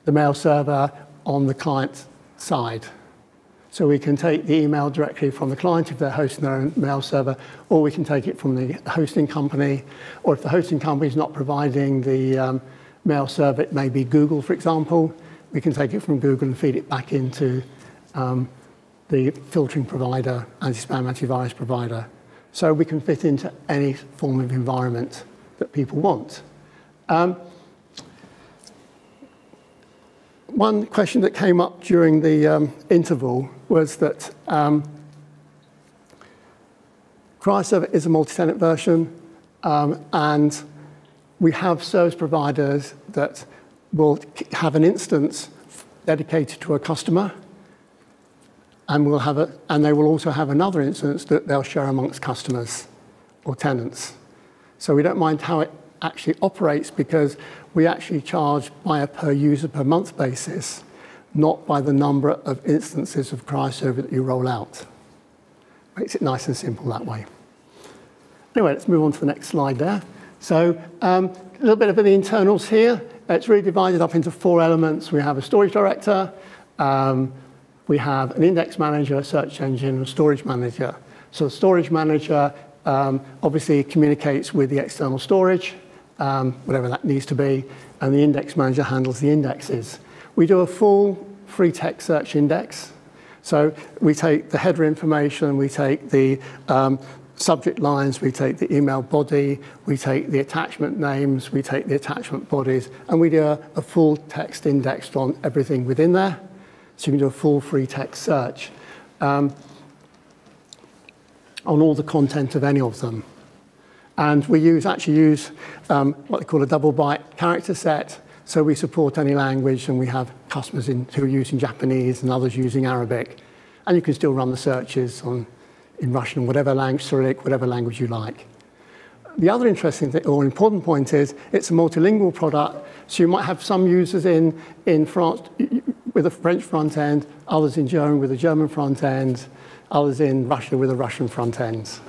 mail server on the client side. So we can take the email directly from the client if they're hosting their own mail server, or we can take it from the hosting company, or if the hosting company is not providing the mail server, it may be Google, for example. We can take it from Google and feed it back into the filtering provider, anti-spam, antivirus provider. So we can fit into any form of environment that people want. One question that came up during the interval was that Cryoserver is a multi-tenant version, and we have service providers that will have an instance dedicated to a customer, and they will also have another instance that they'll share amongst customers or tenants. So we don't mind how it actually operates, because we actually charge by a per user per month basis, not by the number of instances of Cryoserver that you roll out. Makes it nice and simple that way. Anyway, let's move on to the next slide there. So a little bit of the internals here. It's really divided up into 4 elements. We have a storage director, we have an index manager, a search engine, and a storage manager. So the storage manager obviously communicates with the external storage, whatever that needs to be, and the index manager handles the indexes. We do a full free text search index. So we take the header information, we take the subject lines, we take the email body, we take the attachment names, we take the attachment bodies, and we do a full text index on everything within there. So you can do a full free text search on all the content of any of them. And we actually use what they call a double byte character set. So we support any language, and we have customers who are using Japanese and others using Arabic. And you can still run the searches in Russian, whatever language, Cyrillic, whatever language you like. The other interesting thing, or important point, is it's a multilingual product. So you might have some users in France with a French front end, others in German with a German front end, others in Russia with a Russian front end.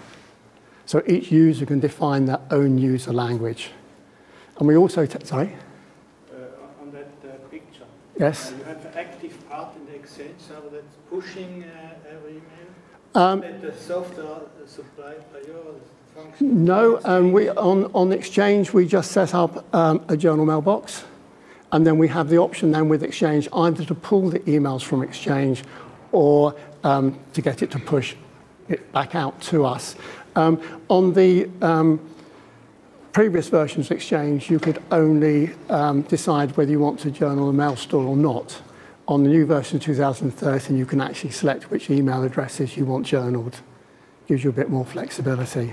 So each user can define their own user language. And we also, sorry?
On that picture.
Yes.
You have an active part in the Exchange server that's pushing every email? That the software supplied by your function?
No, on Exchange, we just set up a journal mailbox. And then we have the option then with Exchange either to pull the emails from Exchange or to get it to push it back out to us. On the previous versions of Exchange, you could only decide whether you want to journal a mail store or not. on the new version 2013, you can actually select which email addresses you want journaled. Gives you a bit more flexibility.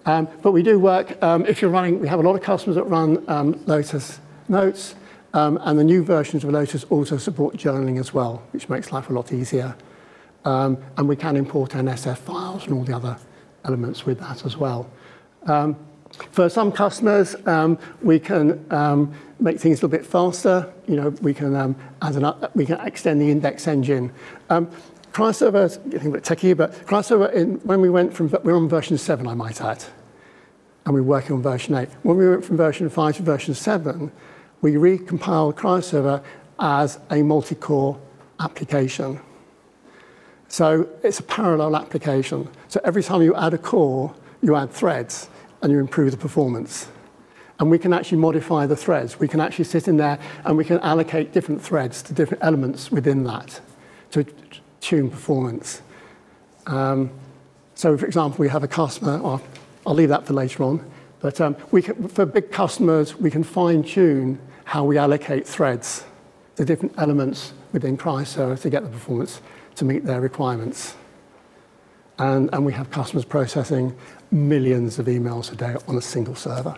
But we do work, if you're running, we have a lot of customers that run Lotus Notes, and the new versions of Lotus also support journaling as well, which makes life a lot easier. And we can import NSF files and all the other elements with that as well. For some customers, we can make things a little bit faster. You know, we can extend the index engine. Cryoserver, I think a bit techie, but Cryoserver, when we we're on version 7, I might add, and we're working on version 8. When we went from version 5 to version 7, we recompiled Cryoserver as a multi-core application. So it's a parallel application. So every time you add a core, you add threads, and you improve the performance. And we can actually modify the threads. We can actually sit in there, and we can allocate different threads to different elements within that to tune performance. So, for example, we have a customer, I'll leave that for later on, but for big customers, we can fine-tune how we allocate threads to different elements within Cryoserver to get the performance to meet their requirements. And we have customers processing millions of emails a day on a single server.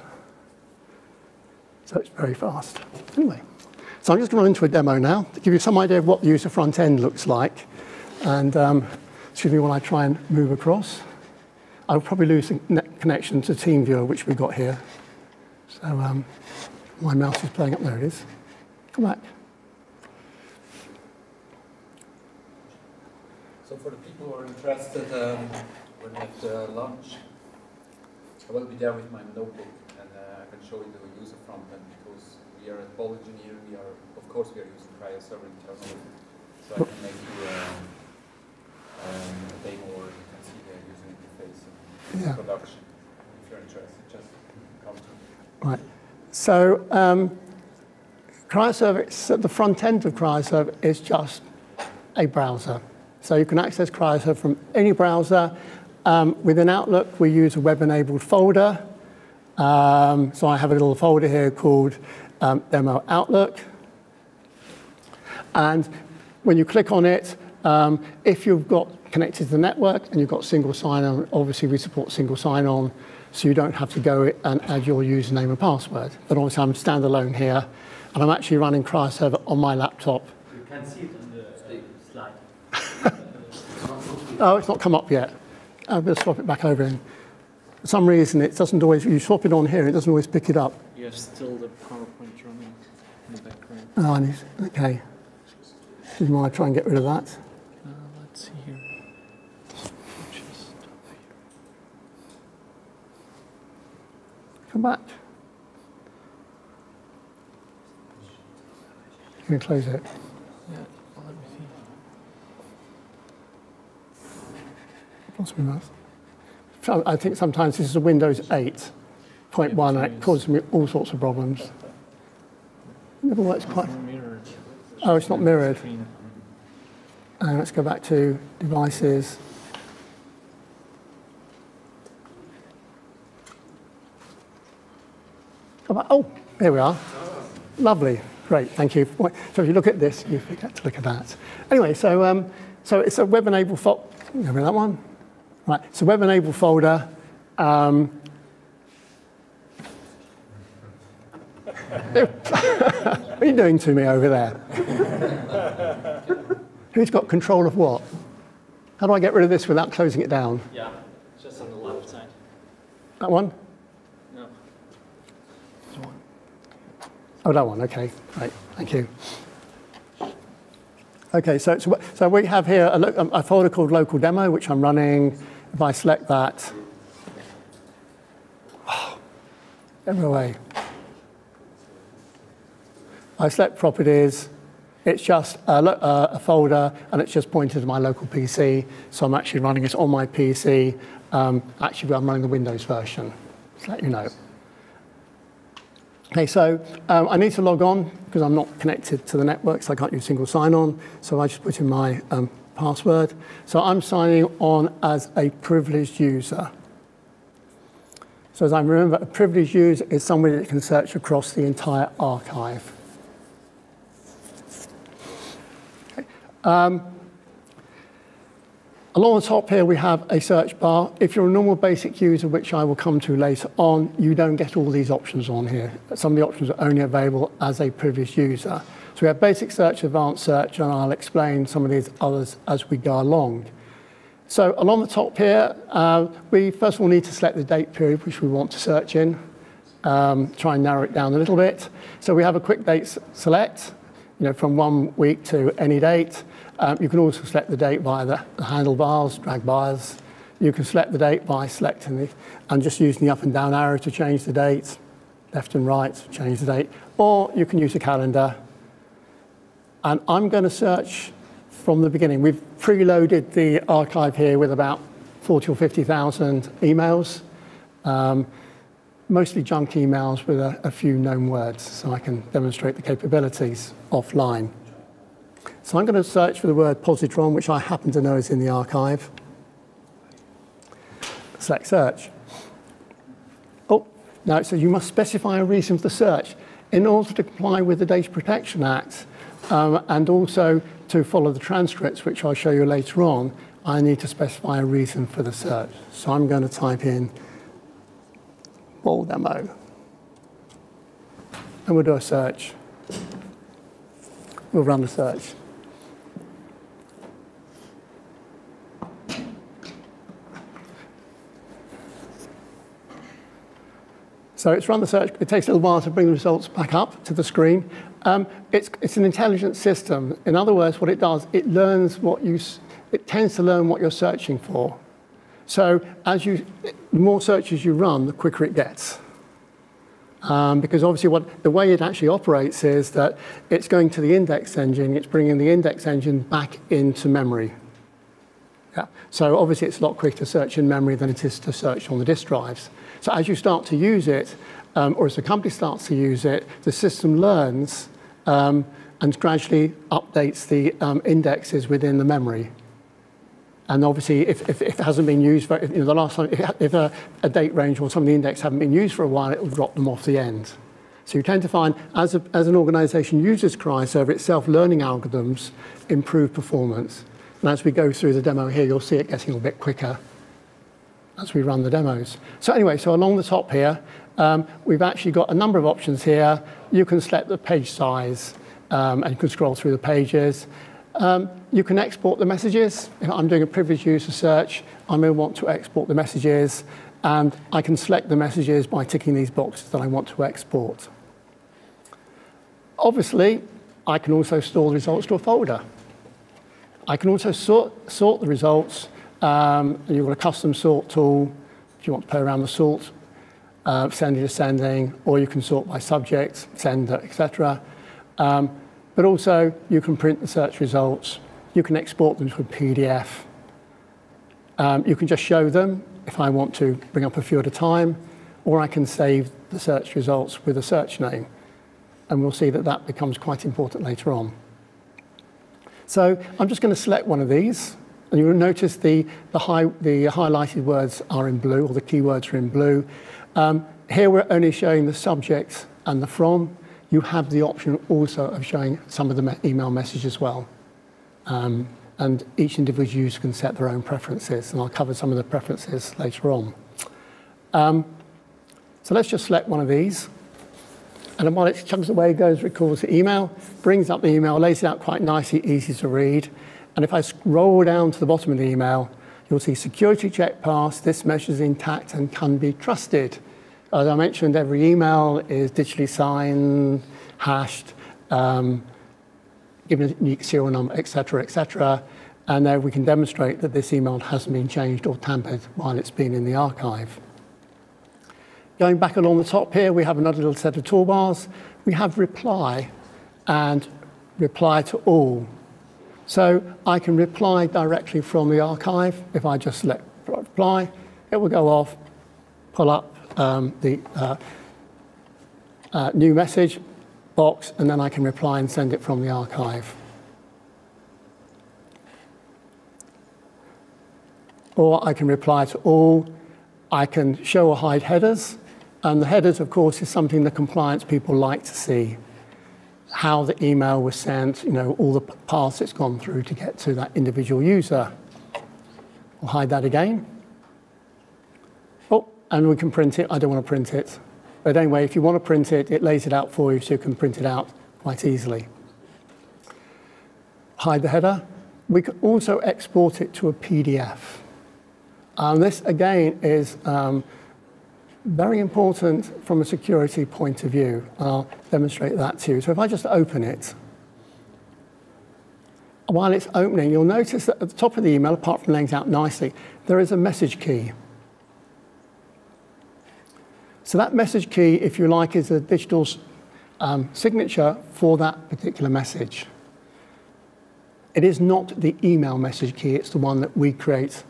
So it's very fast. Anyway, so I'm just going to run into a demo now to give you some idea of what the user front end looks like. And excuse me while I try and move across. I'll probably lose the connection to TeamViewer, which we got here. So my mouse is playing up. There it is. Come back.
So for the people who are interested, when at lunch, I will be there with my notebook, and I can show you the user front end, because we are at BOLL Engineering. Of course, we are using Cryoserver internally, so I can make you a demo, or you can see the user interface in production. If you're interested, just come to me.
Right. So Cryoserver, the front end of Cryoserver is just a browser. So you can access Cryoserver from any browser. Within Outlook, we use a web-enabled folder. So I have a little folder here called Demo Outlook. And when you click on it, if you've got connected to the network and you've got single sign-on, obviously we support single sign-on, so you don't have to go and add your username and password. But obviously I'm standalone here, and I'm actually running Cryoserver on my laptop.
You can see it on the slide.
Oh, it's not come up yet. I better swap it back over in. For some reason, it doesn't always, you swap it on here, it doesn't always pick it up.
You have still the PowerPoint running in the background.
Oh, okay. Excuse me while I try and get rid of that.
Let's see here.
Come back. Can you close it?
Yeah, well, let me see.
Lost my mouse. So I think sometimes this is a Windows 8.1 and it causes me all sorts of problems. It never works quite. Oh, it's not mirrored. Let's go back to devices. Oh, here we are. Lovely. Great, thank you. So if you look at this, you forget to look at that. Anyway, so it's a web-enabled folder. Remember that one? Right, it's a web-enabled folder. What are you doing to me over there? Who's got control of what? How do I get rid of this without closing it down?
Yeah, just on the left side.
That one?
No.
Oh, that one, okay, right, thank you. Okay, so we have here a folder called local demo, which I'm running. If I select that, go away. I select properties. It's just a folder, and it's just pointed to my local PC. So I'm actually running it on my PC. Actually, I'm running the Windows version, to let you know. Okay, so I need to log on because I'm not connected to the network, so I can't use single sign-on. So I just put in my password. So I'm signing on as a privileged user. So as I remember, a privileged user is somebody that can search across the entire archive. Along the top here, we have a search bar. If you're a normal basic user, which I will come to later on, you don't get all these options on here. Some of the options are only available as a previous user. So we have basic search, advanced search, and I'll explain some of these others as we go along. So along the top here, we first of all need to select the date period which we want to search in. Try and narrow it down a little bit. So we have a quick date select, from 1 week to any date. You can also select the date via the handlebars, drag bars. You can select the date by selecting and just using the up and down arrow to change the date, left and right to change the date, or you can use a calendar. And I'm going to search from the beginning. We've preloaded the archive here with about 40 or 50,000 emails, mostly junk emails with a few known words, so I can demonstrate the capabilities offline. So I'm going to search for the word positron, which I happen to know is in the archive. Select search. Oh, now it says you must specify a reason for the search. In order to comply with the Data Protection Act, and also to follow the transcripts, which I'll show you later on, I need to specify a reason for the search. So I'm going to type in BOLL demo. And we'll do a search. We'll run the search. So it's run the search. It takes a little while to bring the results back up to the screen. It's an intelligent system. In other words, what it does, it tends to learn what you're searching for. So the more searches you run, the quicker it gets. Because obviously the way it actually operates is that it's going to the index engine, it's bringing the index engine back into memory. Yeah. So obviously it's a lot quicker to search in memory than it is to search on the disk drives. So as you start to use it, or as the company starts to use it, the system learns and gradually updates the indexes within the memory. And obviously, if it hasn't been used, the last time, if a date range or some of the index haven't been used for a while, it will drop them off the end. So you tend to find, as an organization uses Cryoserver, its self-learning algorithms improve performance. And as we go through the demo here, you'll see it getting a little bit quicker as we run the demos. So anyway, so along the top here, we've actually got a number of options here. You can select the page size, and you can scroll through the pages. You can export the messages. If I'm doing a privileged user search, I may want to export the messages, and I can select the messages by ticking these boxes that I want to export. Obviously, I can also store the results to a folder. I can also sort the results. You've got a custom sort tool if you want to play around with sort, sending, descending, or you can sort by subject, sender, etc. But also, you can print the search results. You can export them to a PDF. You can just show them if I want to bring up a few at a time, or I can save the search results with a search name. And we'll see that that becomes quite important later on. So I'm just going to select one of these. And you'll notice the highlighted words are in blue, or the keywords are in blue. Here we're only showing the subject and the from. You have the option also of showing some of the email message as well. And each individual user can set their own preferences, and I'll cover some of the preferences later on. So let's just select one of these. And then while it chunks away, goes, records the email, brings up the email, lays it out quite nicely, easy to read. And if I scroll down to the bottom of the email, you'll see security check passed, this message is intact and can be trusted. As I mentioned, every email is digitally signed, hashed, given a unique serial number, etc., etc. And there we can demonstrate that this email hasn't been changed or tampered while it's been in the archive. Going back along the top here, we have another little set of toolbars. We have reply and reply to all. So I can reply directly from the archive. If I just select reply, it will go off, pull up the new message box, and then I can reply and send it from the archive. Or I can reply to all. I can show or hide headers. And the headers, of course, is something the compliance people like to see. how the email was sent, all the paths it's gone through to get to that individual user. We'll hide that again. Oh, and we can print it. I don't want to print it. But anyway, if you want to print it, it lays it out for you so you can print it out quite easily. Hide the header. We can also export it to a PDF. This, again, is very important from a security point of view. I'll demonstrate that to you. So if I just open it, while it's opening, you'll notice that at the top of the email, apart from laying it out nicely, there is a message key. So that message key, if you like, is a digital signature for that particular message. It is not the email message key. It's the one that we create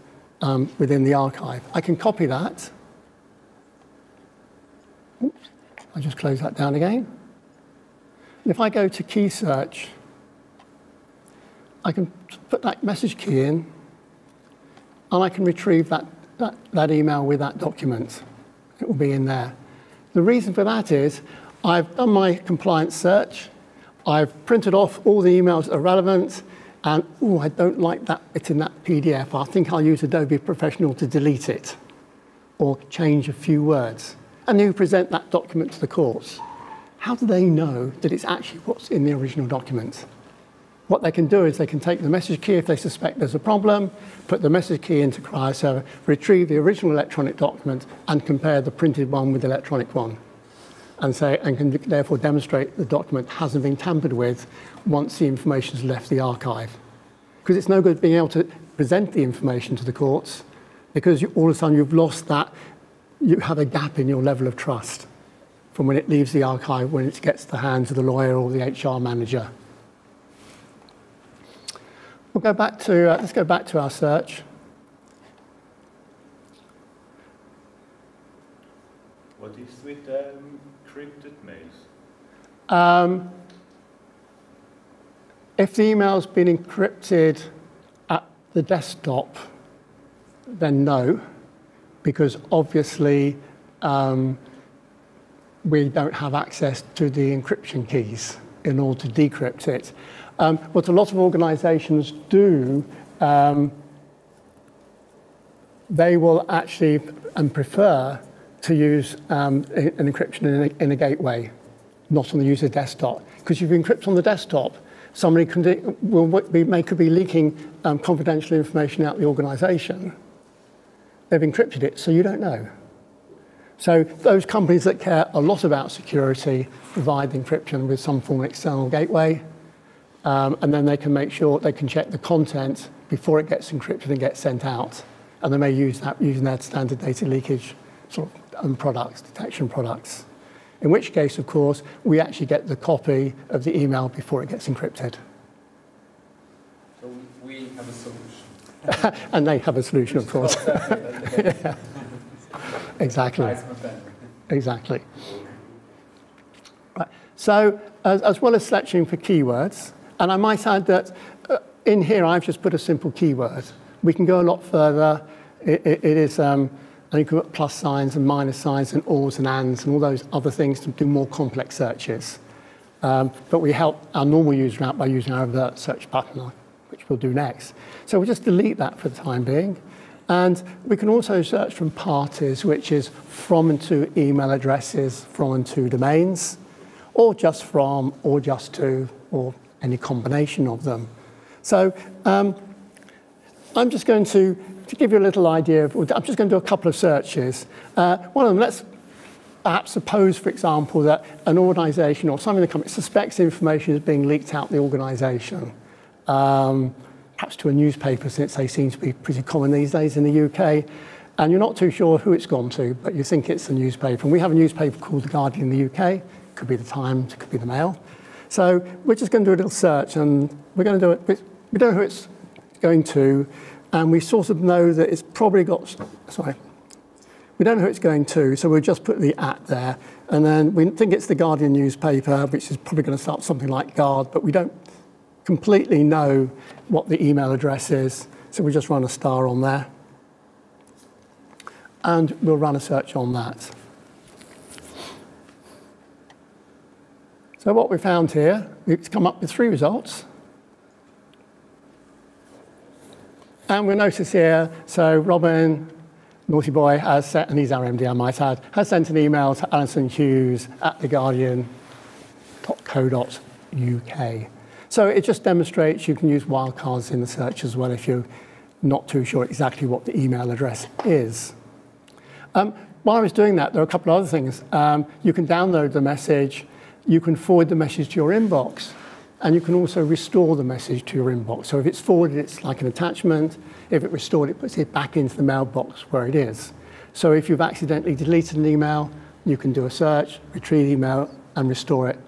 within the archive. I can copy that. Oops. I'll just close that down again. And if I go to key search, I can put that message key in, and I can retrieve that email with that document. It will be in there. The reason for that is I've done my compliance search. I've printed off all the emails that are relevant, and I don't like that bit in that PDF. I think I'll use Adobe Professional to delete it or change a few words. And then you present that document to the courts. How do they know that it's actually what's in the original document? What they can do is they can take the message key if they suspect there's a problem, put the message key into Cryoserver, retrieve the original electronic document, and compare the printed one with the electronic one. And can therefore demonstrate the document hasn't been tampered with once the information has left the archive. Because it's no good being able to present the information to the courts, because all of a sudden you've lost that, you have a gap in your level of trust from when it leaves the archive, when it gets to the hands of the lawyer or the HR manager. We'll go back to, let's go back to our search.
What is with encrypted mails?
If the email's been encrypted at the desktop, then no, because obviously we don't have access to the encryption keys in order to decrypt it. What a lot of organizations do, they will actually and prefer to use an encryption in a gateway, not on the user desktop. Because if you encrypt on the desktop, somebody could be leaking confidential information out the organization. They've encrypted it, so you don't know. So those companies that care a lot about security provide the encryption with some form of external gateway. And then they can make sure they can check the content before it gets encrypted and gets sent out. And they may use that using their standard data leakage sort of products, detection products. In which case, of course, we actually get the copy of the email before it gets encrypted.
So we have a solution.
And they have a solution, of course. Yeah. Exactly. Exactly. Right. So as well as searching for keywords, and I might add that in here I've just put a simple keyword. We can go a lot further. It is, and you can put plus signs and minus signs and ors and ands and all those other things to do more complex searches. But we help our normal user out by using our alert search button, which we'll do next. So we'll just delete that for the time being. And we can also search from parties, which is from and to email addresses, from and to domains, or just from, or just to, or any combination of them. So I'm just going to give you a little idea of, I'm just going to do a couple of searches. One of them, let's perhaps suppose, for example, that an organization or something in the company suspects information is being leaked out the organization. Perhaps to a newspaper, since they seem to be pretty common these days in the UK, and you're not too sure who it's gone to, but you think it's the newspaper. And we have a newspaper called The Guardian in the UK. It could be the Times, it could be the Mail. So we're just going to do a little search, and we're going to do it. We don't know who it's going to, and we sort of know that it's probably got, sorry, we don't know who it's going to, so we'll just put the @ there, and then we think it's the Guardian newspaper, which is probably going to start something like Guard, but we don't completely know what the email address is, so we just run a star on there. And we'll run a search on that. So what we found here, it's come up with 3 results. And we'll notice here, so Robin, naughty boy, has sent, and he's our MD, I might add, has sent an email to alison.hughes@theguardian.co.uk. So it just demonstrates you can use wildcards in the search as well if you're not too sure exactly what the email address is. While I was doing that, there are a couple of other things. You can download the message, you can forward the message to your inbox, and you can also restore the message to your inbox. So if it's forwarded, it's like an attachment. If it's restored, it puts it back into the mailbox where it is. So if you've accidentally deleted an email, you can do a search, retrieve the email, and restore it.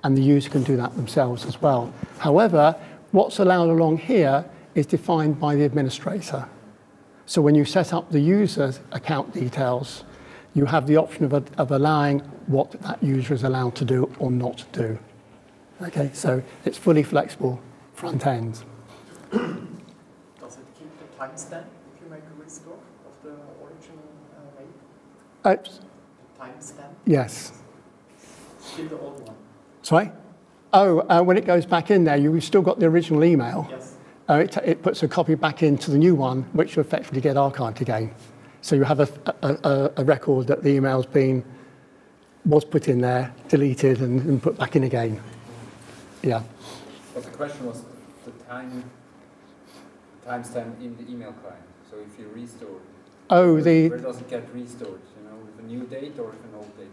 And the user can do that themselves as well. However, what's allowed along here is defined by the administrator. So when you set up the user's account details, you have the option of allowing what that user is allowed to do or not do. Okay, so it's fully flexible front end.
Does it keep the timestamp if you make a restore of the original mail? The timestamp?
Yes.
Still the old one?
Sorry? Oh, when it goes back in there, you've still got the original email.
Yes.
It puts a copy back into the new one, which will effectively get archived again. So you have a record that the email's was put in there, deleted, and put back in again. Yeah.
But the question was the timestamp in the email client. So if you restore, where does it get restored? You know, with a new date or with an old date?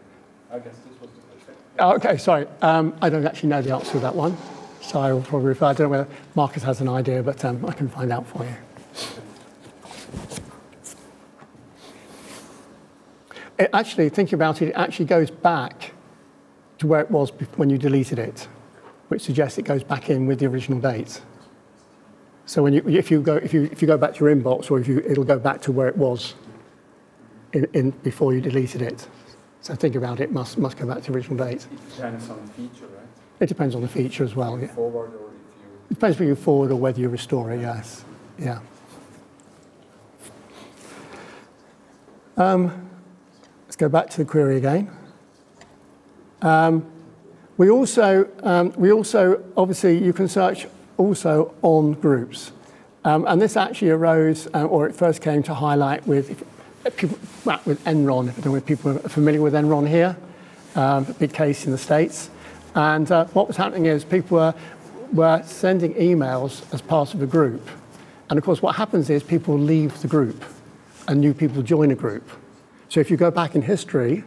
I guess this was the question.
Oh, okay, sorry. I don't actually know the answer to that one. So I will probably refer. I don't know whether Marcus has an idea, but I can find out for you. Actually, thinking about it, it actually goes back to where it was when you deleted it, which suggests it goes back in with the original date. So when if you go back to your inbox, or it'll go back to where it was in before you deleted it. So think about it, must go back to the original date.
It depends on the feature, right?
It depends on the feature as well. Yeah.
Forward or if you...
It depends whether you forward or whether you restore it, yes. Yeah. Let's go back to the query again. We also, obviously, you can search also on groups. And this actually arose, or it first came to highlight with people, with Enron. I don't know if people are familiar with Enron here, a big case in the States. And what was happening is people were sending emails as part of a group. And of course, what happens is people leave the group and new people join a group. So if you go back in history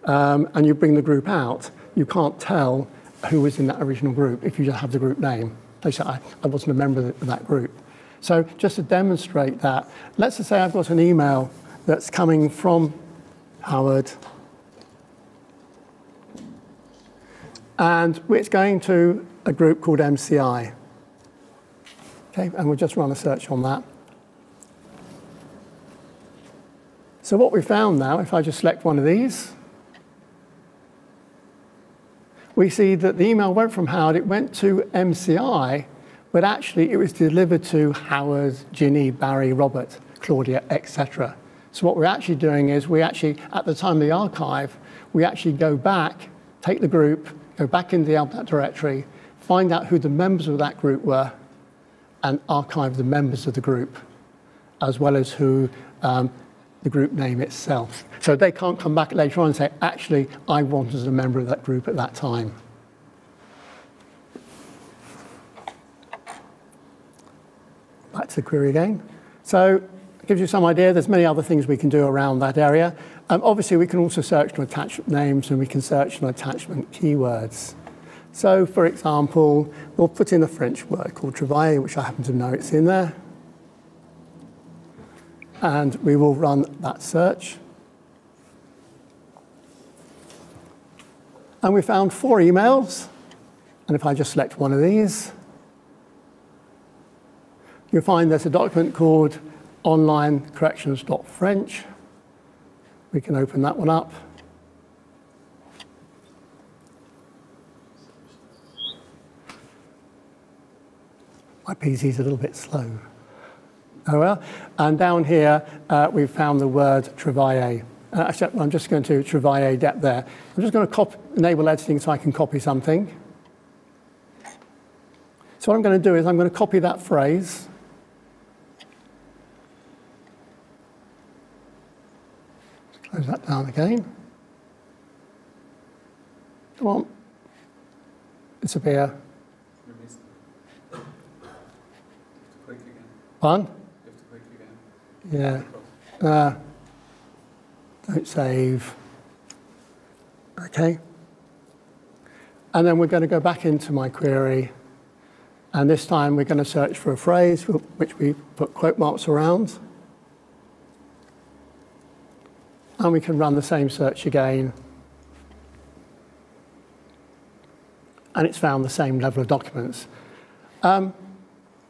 and you bring the group out, you can't tell who was in that original group if you just have the group name. They say, I wasn't a member of that group. So just to demonstrate that, let's just say I've got an email that's coming from Howard, and it's going to a group called MCI. Okay, and we'll just run a search on that. So what we found now, if I just select one of these, we see that the email went from Howard, it went to MCI, but actually it was delivered to Howard, Ginny, Barry, Robert, Claudia, etc. So what we're actually doing is we actually, at the time of the archive, we actually go back, take the group, go back into that directory, find out who the members of that group were, and archive the members of the group, as well as who the group name itself. So they can't come back later on and say, actually, I was a member of that group at that time. Back to the query again. So it gives you some idea. There's many other things we can do around that area. Obviously, we can also search for attachment names, and we can search for attachment keywords. So, for example, we'll put in a French word called travailler, which I happen to know it's in there. And we will run that search. And we found 4 emails. And if I just select one of these, you'll find there's a document called onlinecorrections.french. We can open that one up. My PC's a little bit slow. Oh well. And down here, we've found the word travailler. Actually, I'm just going to travailler depth there. I'm just going to enable editing so I can copy something. So what I'm going to do is I'm going to copy that phrase. Close that down again. Come on. Disappear.
You missed it. Click again.
One.
You have to click again.
Yeah. Don't save. Okay. And then we're going to go back into my query. And this time we're going to search for a phrase which we put quote marks around. And we can run the same search again. And it's found the same level of documents. One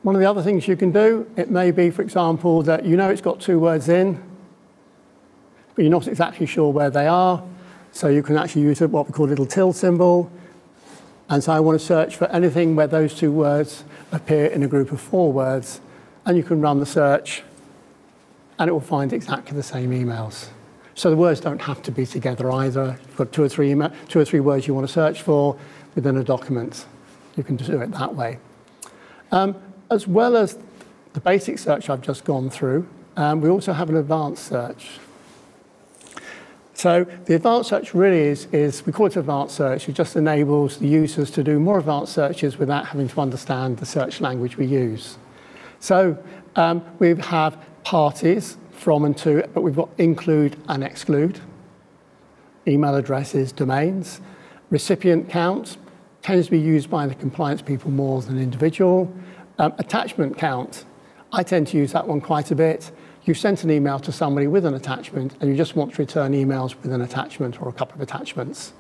of the other things you can do, it may be, for example, that you know it's got 2 words in, but you're not exactly sure where they are. So you can actually use what we call a little tilde symbol. And so I want to search for anything where those 2 words appear in a group of 4 words. And you can run the search, and it will find exactly the same emails. So the words don't have to be together either. You've got 2 or 3 words you want to search for within a document. You can do it that way. As well as the basic search I've just gone through, we also have an advanced search. So the advanced search really is we call it advanced search. It just enables the users to do more advanced searches without having to understand the search language we use. So we have parties from and to, but we've got include and exclude, email addresses, domains, recipient count, tends to be used by the compliance people more than individual. Attachment count, I tend to use that one quite a bit. You've sent an email to somebody with an attachment and you just want to return emails with an attachment or a couple of attachments.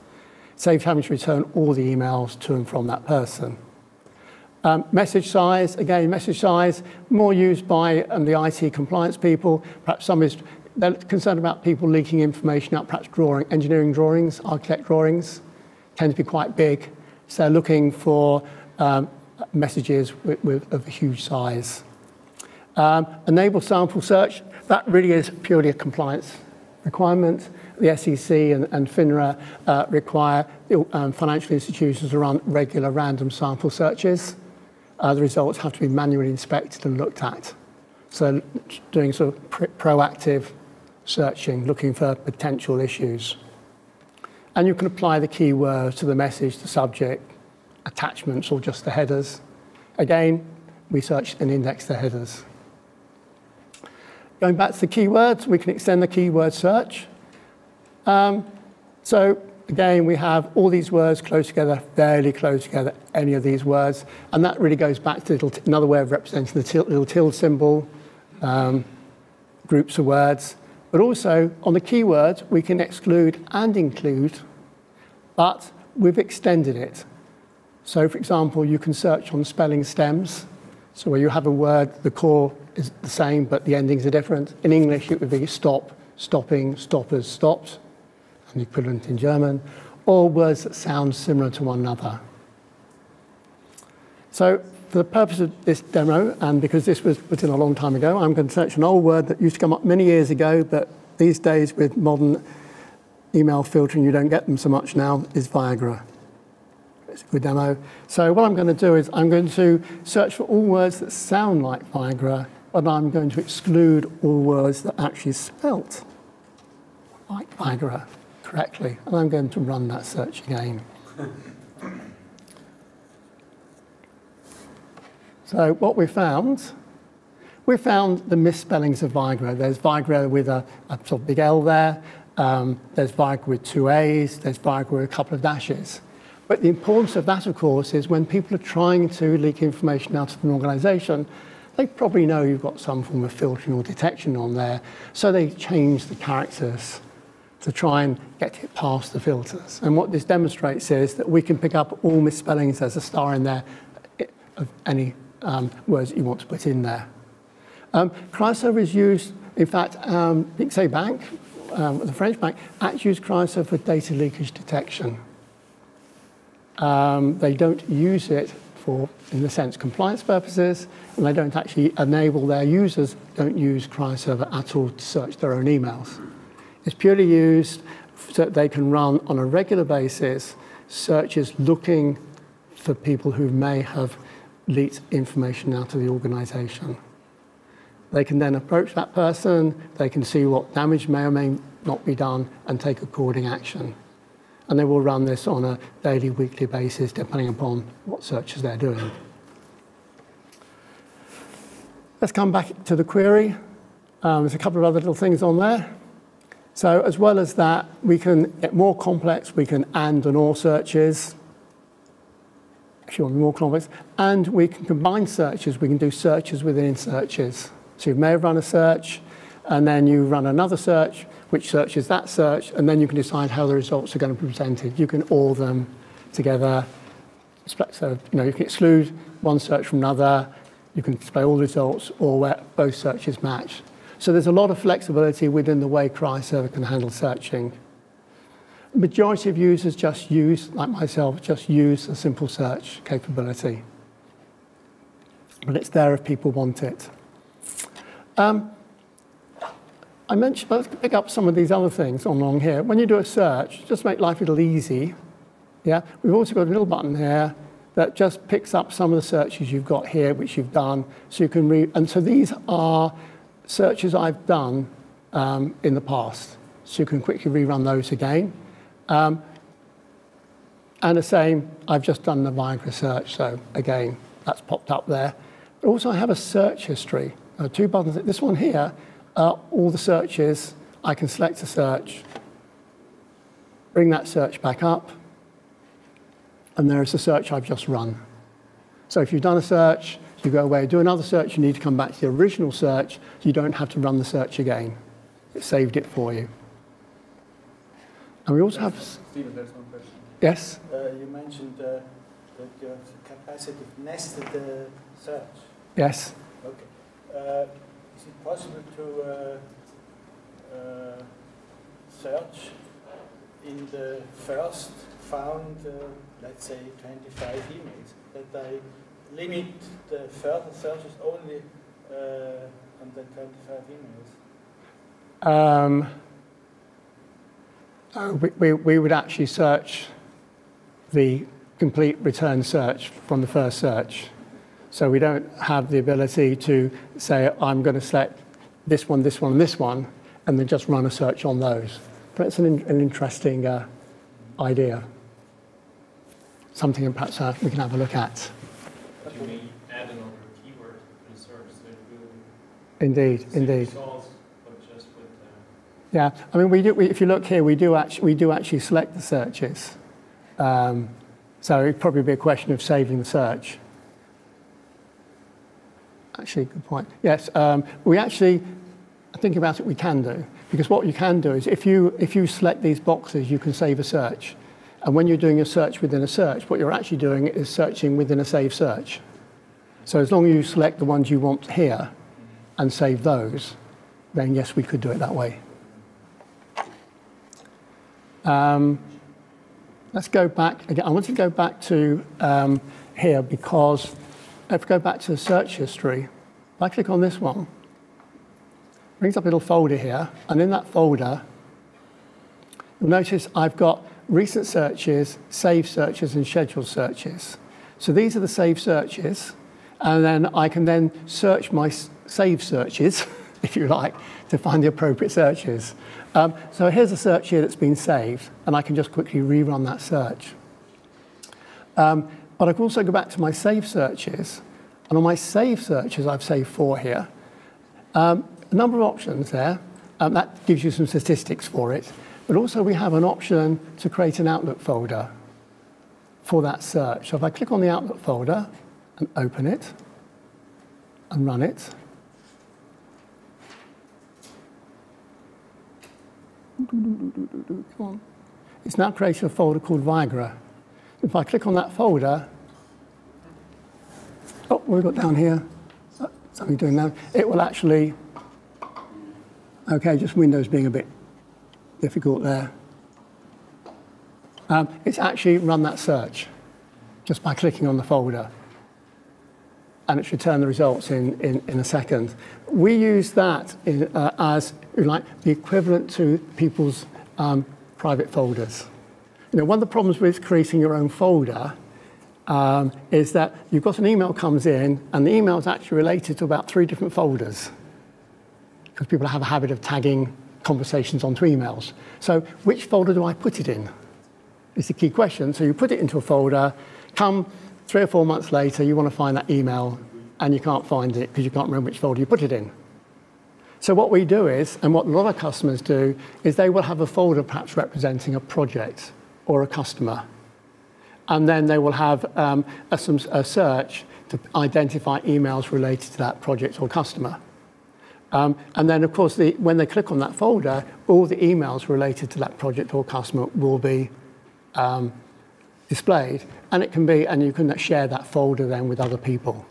Saves having to return all the emails to and from that person. Message size, again, message size, more used by the IT compliance people. Perhaps they're concerned about people leaking information out, perhaps engineering drawings, architect drawings, tend to be quite big. So they're looking for messages of a huge size. Enable sample search, that really is purely a compliance requirement. The SEC and FINRA require financial institutions to run regular random sample searches. The results have to be manually inspected and looked at. So doing sort of proactive searching, looking for potential issues. And you can apply the keywords to the message, the subject, attachments, or just the headers. Again, we search and index the headers. Going back to the keywords, we can extend the keyword search. So again, we have all these words close together, fairly close together, any of these words. And that really goes back to another way of representing the little tilde symbol, groups of words. But also, on the keywords, we can exclude and include, but we've extended it. So, for example, you can search on spelling stems. So where you have a word, the core is the same, but the endings are different. In English, it would be stop, stopping, stoppers, stopped, and the equivalent in German, or words that sound similar to one another. So for the purpose of this demo, and because this was put in a long time ago, I'm going to search an old word that used to come up many years ago, but these days with modern email filtering, you don't get them so much now, is Viagra. It's a good demo. So what I'm going to do is I'm going to search for all words that sound like Viagra, but I'm going to exclude all words that actually spelt like Viagra correctly. And I'm going to run that search again. So what we found the misspellings of Viagra. There's Viagra with a sort of big L there. There's Viagra with 2 A's. There's Viagra with a couple of dashes. But the importance of that, of course, is when people are trying to leak information out of an organization, they probably know you've got some form of filtering or detection on there. So they change the characters to try and get it past the filters. And what this demonstrates is that we can pick up all misspellings. There's a star in there of any words that you want to put in there. Cryoserver is used, in fact, Pixay Bank, the French bank, actually use Cryoserver for data leakage detection. They don't use it for, in a sense, compliance purposes, and they don't actually enable their users, don't use Cryoserver at all to search their own emails. It's purely used so that they can run on a regular basis searches looking for people who may have leaked information out of the organization. They can then approach that person, they can see what damage may or may not be done and take according action. And they will run this on a daily, weekly basis, depending upon what searches they're doing. Let's come back to the query. There's a couple of other little things on there. So as well as that, we can get more complex. We can and or searches, if you want more complex. And we can combine searches. We can do searches within searches. So you may have run a search, and then you run another search, which searches that search, and then you can decide how the results are going to be presented. You can OR them together. So you can exclude one search from another. You can display all the results or where both searches match. So there's a lot of flexibility within the way Cryoserver can handle searching. The majority of users just use, like myself, just use a simple search capability. But it's there if people want it. I mentioned, let's pick up some of these other things along here. When you do a search, just to make life a little easy, yeah, we've also got a little button here that just picks up some of the searches you've got here, which you've done, so you can read. And so these are searches I've done in the past, so you can quickly rerun those again. And the same, I've just done the Viagra search, so again, that's popped up there. But also I have a search history. Two buttons. This one here are all the searches. I can select a search, bring that search back up, and there is the search I've just run. So if you've done a search, you go away, do another search, you need to come back to the original search, you don't have to run the search again. It saved it for you. And we also have...
Steven, there's one question.
Yes?
You mentioned that you have the capacity of nested search.
Yes.
Okay. Is it possible to search in the first found, let's say, 25 emails, that I limit the further searches only on the 25 emails?
We would actually search the complete return search from the first search. So we don't have the ability to say, I'm going to select this one, this one, and this one, and then just run a search on those. But it's an interesting idea. Something perhaps we can have a look at.
You may add another keyword in a search so it will
Indeed, indeed.
results, but just with
yeah, I mean, we do. If you look here, we do actually select the searches. So it'd probably be a question of saving the search. Actually, good point. Yes, we actually, think about it, we can do. Because what you can do is if you select these boxes, you can save a search. And when you're doing a search within a search, what you're actually doing is searching within a saved search. So as long as you select the ones you want here and save those, then yes, we could do it that way. Let's go back again. I want to go back to here because if we go back to the search history, if I click on this one, it brings up a little folder here, and in that folder, you'll notice I've got recent searches, saved searches, and scheduled searches. So these are the saved searches, and then I can then search my saved searches, if you like, to find the appropriate searches. So here's a search here that's been saved, and I can just quickly rerun that search. But I can also go back to my saved searches, and on my saved searches, I've saved 4 here. A number of options there. That gives you some statistics for it. But also we have an option to create an Outlook folder for that search. So if I click on the Outlook folder and open it and run it, come on. It's now created a folder called Viagra. If I click on that folder, oh, what have we got down here? Something doing that. It will actually, okay, just Windows being a bit difficult there. It's actually run that search just by clicking on the folder. and it should return the results in a second. We use that as like the equivalent to people's private folders. You know, one of the problems with creating your own folder is that you've got an email comes in, and the email is actually related to about 3 different folders, because people have a habit of tagging conversations onto emails. So which folder do I put it in? It's the key question. So you put it into a folder, come 3 or 4 months later, you want to find that email, and you can't find it because you can't remember which folder you put it in. So what we do is, and what a lot of customers do, is they will have a folder perhaps representing a project or a customer. And then they will have a search to identify emails related to that project or customer. And then, of course, when they click on that folder, all the emails related to that project or customer will be displayed, and you can share that folder then with other people.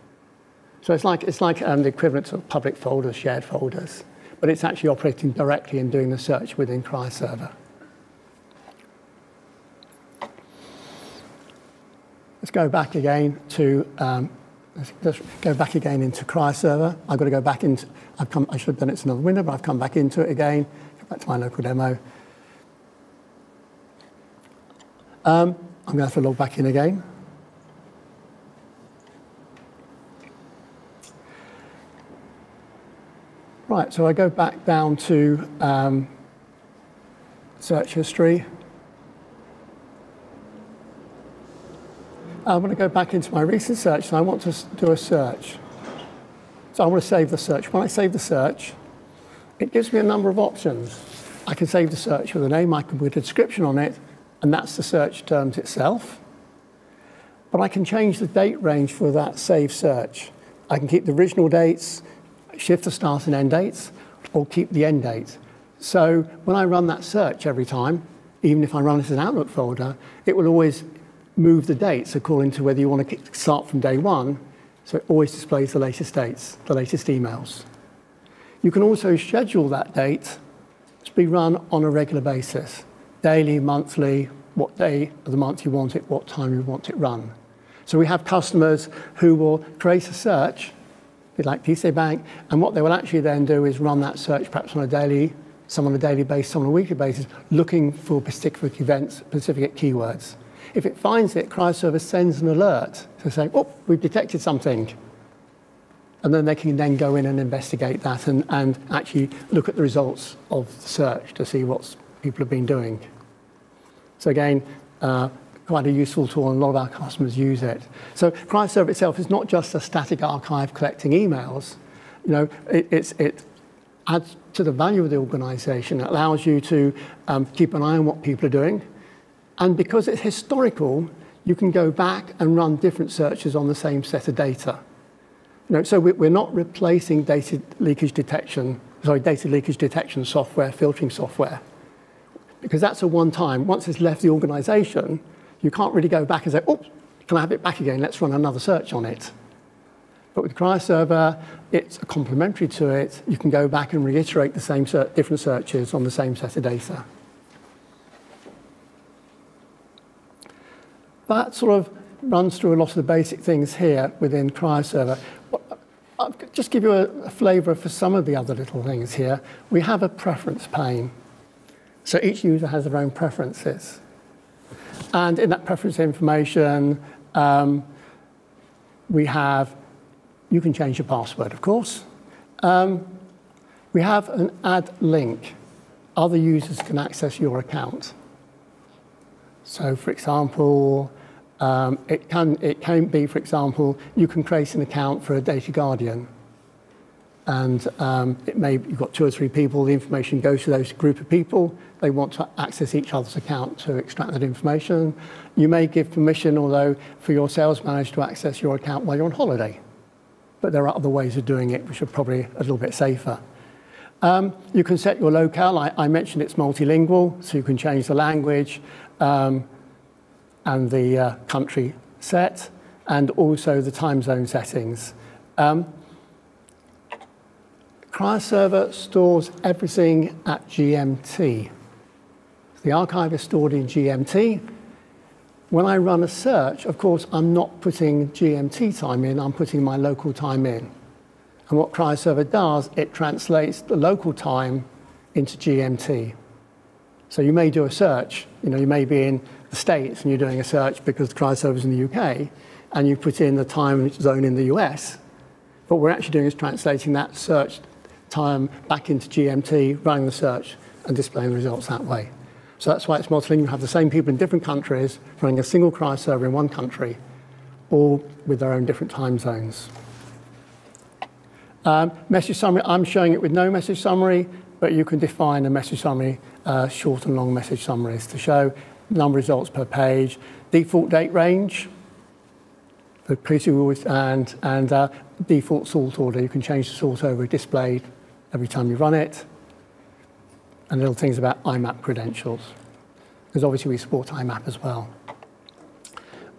So it's like the equivalent of public folders, shared folders, but it's actually operating directly and doing the search within Cryoserver. Let's go back again to let's go back again into Cryoserver. I've got to go back into. I should have done it to another window, but I've come back into it again. Go back to my local demo. I'm going to have to log back in again. Right, so I go back down to search history. I'm going to go back into my recent search, and I want to do a search. So I want to save the search. When I save the search, it gives me a number of options. I can save the search with a name, I can put a description on it, and that's the search terms itself. But I can change the date range for that saved search. I can keep the original dates, shift the start and end dates, or keep the end date. So when I run that search every time, even if I run it as an Outlook folder, it will always move the dates according to whether you want to start from day 1, so it always displays the latest dates, the latest emails. You can also schedule that date to be run on a regular basis, daily, monthly, what day of the month you want it, what time you want it run. So we have customers who will create a search, a bit like PC Bank, and what they will actually then do is run that search perhaps on a daily, some on a daily basis, some on a weekly basis, looking for specific events, specific keywords. If it finds it, Cryoserver sends an alert to say, oh, we've detected something. And then they can then go in and investigate that and actually look at the results of the search to see what people have been doing. So again, quite a useful tool, and a lot of our customers use it. So Cryoserver itself is not just a static archive collecting emails. You know, it adds to the value of the organization. It allows you to keep an eye on what people are doing. And because it's historical, you can go back and run different searches on the same set of data. You know, so we're not replacing data leakage detection software, filtering software, because that's a one-time. Once it's left the organization, you can't really go back and say, oh, can I have it back again? Let's run another search on it. But with Cryoserver, it's complementary to it. You can go back and reiterate the same different searches on the same set of data. That sort of runs through a lot of the basic things here within Cryoserver. I'll just give you a flavor for some of the other little things here. We have a preference pane. So each user has their own preferences. And in that preference information, you can change your password, of course. We have an add link. Other users can access your account. So, for example, it can be, for example, you can create an account for a data guardian, and you've got 2 or 3 people. The information goes to those group of people. They want to access each other's account to extract that information. You may give permission, although, for your sales manager to access your account while you're on holiday. But there are other ways of doing it, which are probably a little bit safer. You can set your locale. I mentioned it's multilingual, so you can change the language and the country set, and also the time zone settings. Cryoserver stores everything at GMT. The archive is stored in GMT. when I run a search, of course, I'm not putting GMT time in, I'm putting my local time in. And what Cryoserver does, it translates the local time into GMT. So you may do a search, you may be in the States and you're doing a search because the Cryoserver is in the UK, and you put in the time zone in the US. What we're actually doing is translating that search time back into GMT, running the search, and displaying the results that way. So that's why it's multilingual. You have the same people in different countries running a single Cryoserver in one country, all with their own different time zones. Message summary, I'm showing it with no message summary, but you can define a message summary, short and long message summaries to show number of results per page, default date range, and default sort order. You can change the sort order displayed every time you run it, and little things about IMAP credentials, because obviously we support IMAP as well.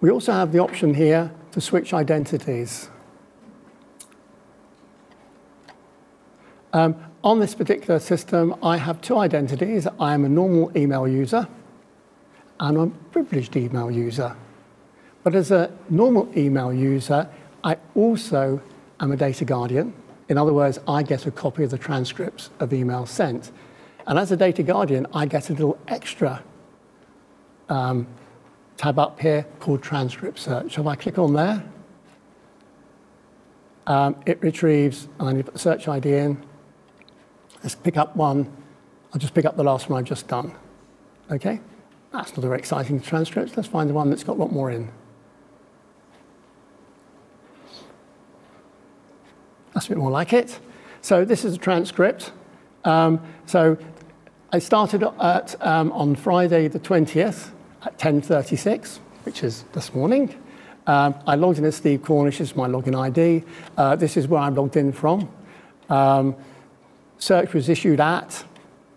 We also have the option here to switch identities. On this particular system, I have two identities. I am a normal email user, and I'm a privileged email user. But as a normal email user, I also am a data guardian. In other words, I get a copy of the transcripts of emails sent. And as a data guardian, I get a little extra tab up here called Transcript Search. So if I click on there, it retrieves, and then you put the search ID in. Let's pick up one. I'll just pick up the last one I've just done. Okay? That's not a very exciting transcript. Let's find the one that's got a lot more in. That's a bit more like it. So this is a transcript. So I started at, on Friday the 20th at 10:36, which is this morning. I logged in as Steve Cornish, this is my login ID. This is where I'm logged in from. Search was issued at,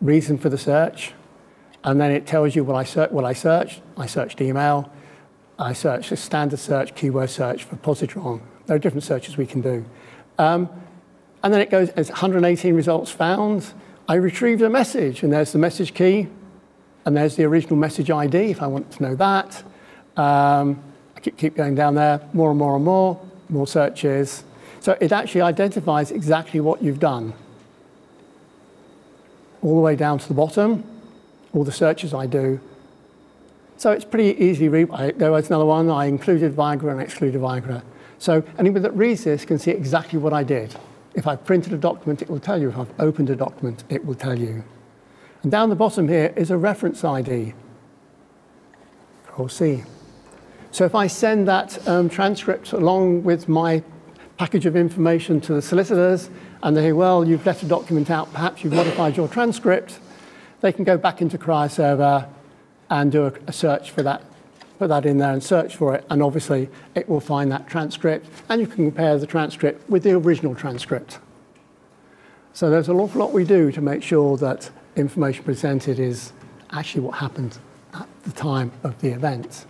reason for the search, and then it tells you what I searched. I searched email. I searched a standard search, keyword search for positron. There are different searches we can do. And then it goes, it's 118 results found. I retrieved a message, and there's the message key, and there's the original message ID if I want to know that. I keep going down there, more and more and more searches. So it actually identifies exactly what you've done. All the way down to the bottom, all the searches I do. So it's pretty easy. There was another one, I included Viagra and excluded Viagra. So anybody that reads this can see exactly what I did. If I've printed a document, it will tell you. If I've opened a document, it will tell you. And down the bottom here is a reference ID. Control C. So if I send that transcript along with my package of information to the solicitors, and they say, well, you've left a document out, perhaps you've modified your transcript, they can go back into Cryoserver and do a search for that, put that in there and search for it, and obviously it will find that transcript, and you can compare the transcript with the original transcript. So there's an awful lot we do to make sure that information presented is actually what happened at the time of the event.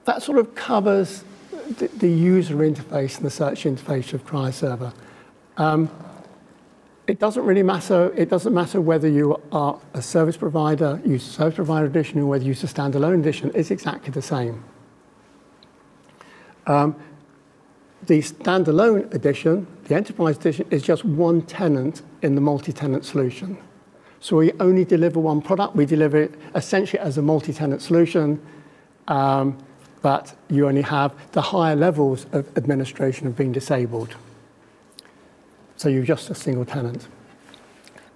That sort of covers the user interface and the search interface of Cryoserver. It doesn't really matter. It doesn't matter whether you are a service provider, use a service provider edition, or whether you use a standalone edition. It's exactly the same. The standalone edition, the enterprise edition, is just one tenant in the multi-tenant solution. So we only deliver one product. We deliver it essentially as a multi-tenant solution, but you only have the higher levels of administration have been disabled. So you're just a single tenant.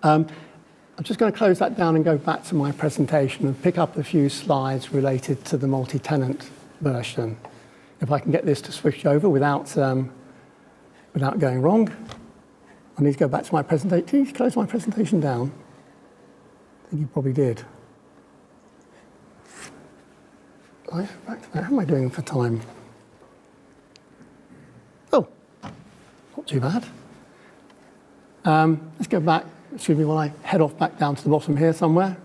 I'm just going to close that down and go back to my presentation and pick up a few slides related to the multi-tenant version. If I can get this to switch over without going wrong. I need to go back to my presentation. Can you close my presentation down? I think you probably did. Back to that. How am I doing for time? Oh, not too bad. Let's go back, excuse me, while I head off back down to the bottom here somewhere.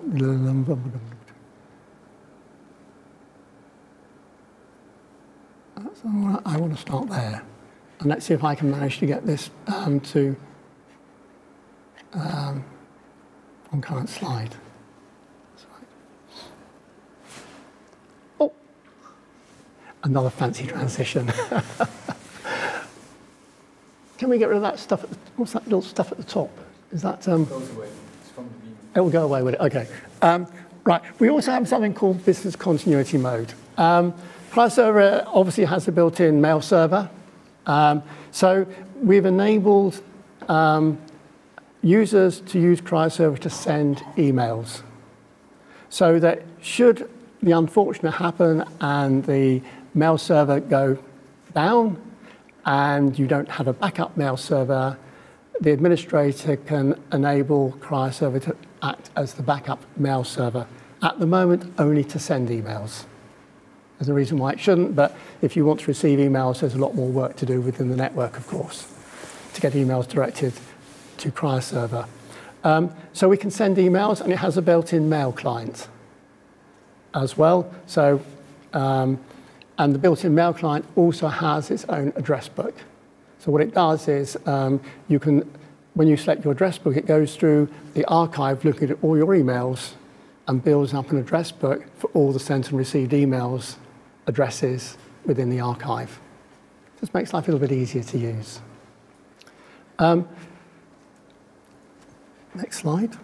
I want to start there. And let's see if I can manage to get this to on current slide. That's right. Another fancy transition. Can we get rid of that stuff? What's that little stuff at the top? Is that?
It goes away. It's from the Bingeman.
It will go away with it. Okay. Right. We also have something called business continuity mode. Cryoserver obviously has a built-in mail server. So we've enabled users to use Cryoserver to send emails. So that should the unfortunate happen and the mail server go down and you don't have a backup mail server, the administrator can enable Cryoserver to act as the backup mail server. At the moment, only to send emails. There's a reason why it shouldn't, but if you want to receive emails, there's a lot more work to do within the network, of course, to get emails directed to Cryoserver. So we can send emails, and it has a built-in mail client as well. So, and the built-in mail client also has its own address book. So what it does is you can, when you select your address book, it goes through the archive looking at all your emails and builds up an address book for all the sent and received emails addresses within the archive. Just makes life a little bit easier to use. Next slide.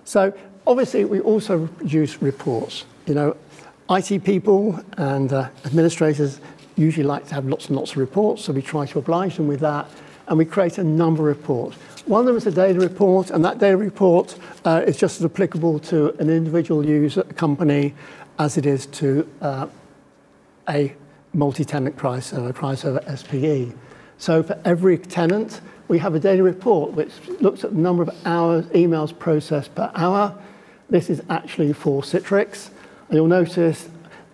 So obviously we also produce reports. You know, IT people and administrators usually like to have lots and lots of reports, so we try to oblige them with that, and we create a number of reports. One of them is a data report, and that data report is just as applicable to an individual user, a company, as it is to a multi-tenant Cryoserver SPE. So for every tenant, we have a data report which looks at the number of hours, emails processed per hour. This is actually for Citrix. And you'll notice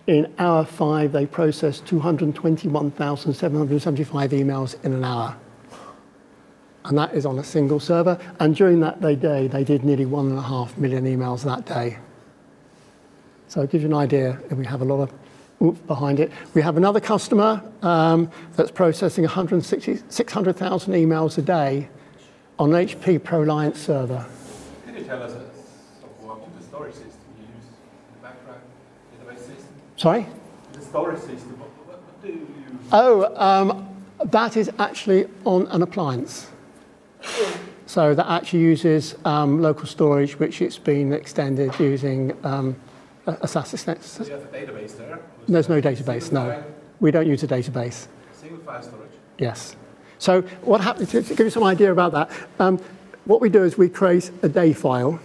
in hour 5, they processed 221,775 emails in an hour. And that is on a single server. And during that day, they did nearly 1.5 million emails that day. So it gives you an idea if we have a lot of oomph behind it. We have another customer that's processing 600,000 emails a day on an HP ProLiant server.
Can you tell us what the storage system you use in the background, database system?
Sorry?
The storage system, what do you use?
Oh, that is actually on an appliance. So that actually uses local storage, which it's been extended using a SaaS extension.
Do you have a database there?
There's no database, no. We don't use a database.
Single file storage?
Yes. So what happens, to give you some idea about that, what we do is we create a day file,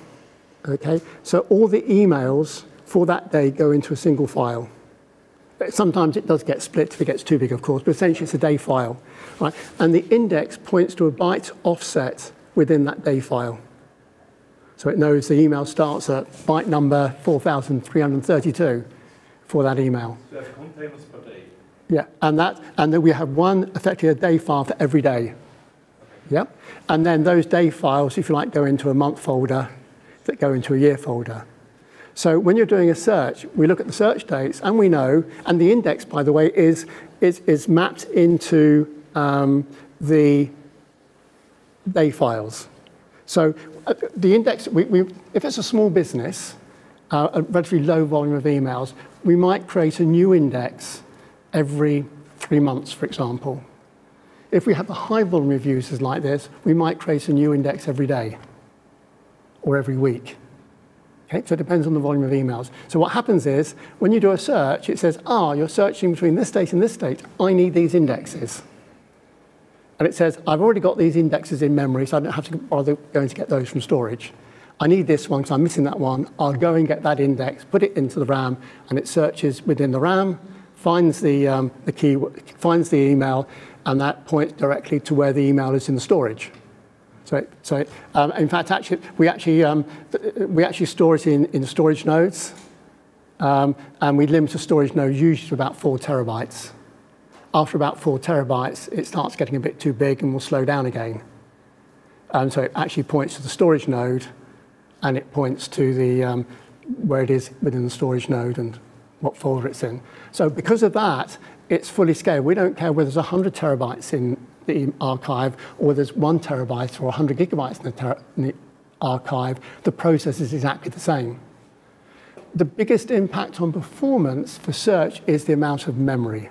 okay? So all the emails for that day go into a single file. Sometimes it does get split if it gets too big, of course, but essentially it's a day file, right? And the index points to a byte offset within that day file. So it knows the email starts at byte number 4,332 for that email.
So you have containers per day?
Yeah, and then we have one, effectively a day file for every day. Okay. Yeah, and then those day files, if you like, go into a month folder that go into a year folder. So when you're doing a search, we look at the search dates, and we know, and the index, by the way, is mapped into the day files. So the index, if it's a small business, a relatively low volume of emails, we might create a new index every 3 months, for example. If we have a high volume of users like this, we might create a new index every day or every week. Okay, so it depends on the volume of emails. So what happens is, when you do a search, it says, you're searching between this date and this date. I need these indexes. And it says, I've already got these indexes in memory, so I don't have to bother going to get those from storage. I need this one because I'm missing that one. I'll go and get that index, put it into the RAM, and it searches within the RAM, finds the key, finds the email, and that points directly to where the email is in the storage. So in fact, actually, we actually store it in storage nodes, and we limit a storage node usually to about 4 terabytes. After about 4 terabytes, it starts getting a bit too big and will slow down again. And so it actually points to the storage node, and it points to the where it is within the storage node and what folder it's in. So because of that, it's fully scaled. We don't care whether there's 100 terabytes in the archive or there's 1 terabyte or 100 gigabytes in the archive. The process is exactly the same. the biggest impact on performance for search is the amount of memory.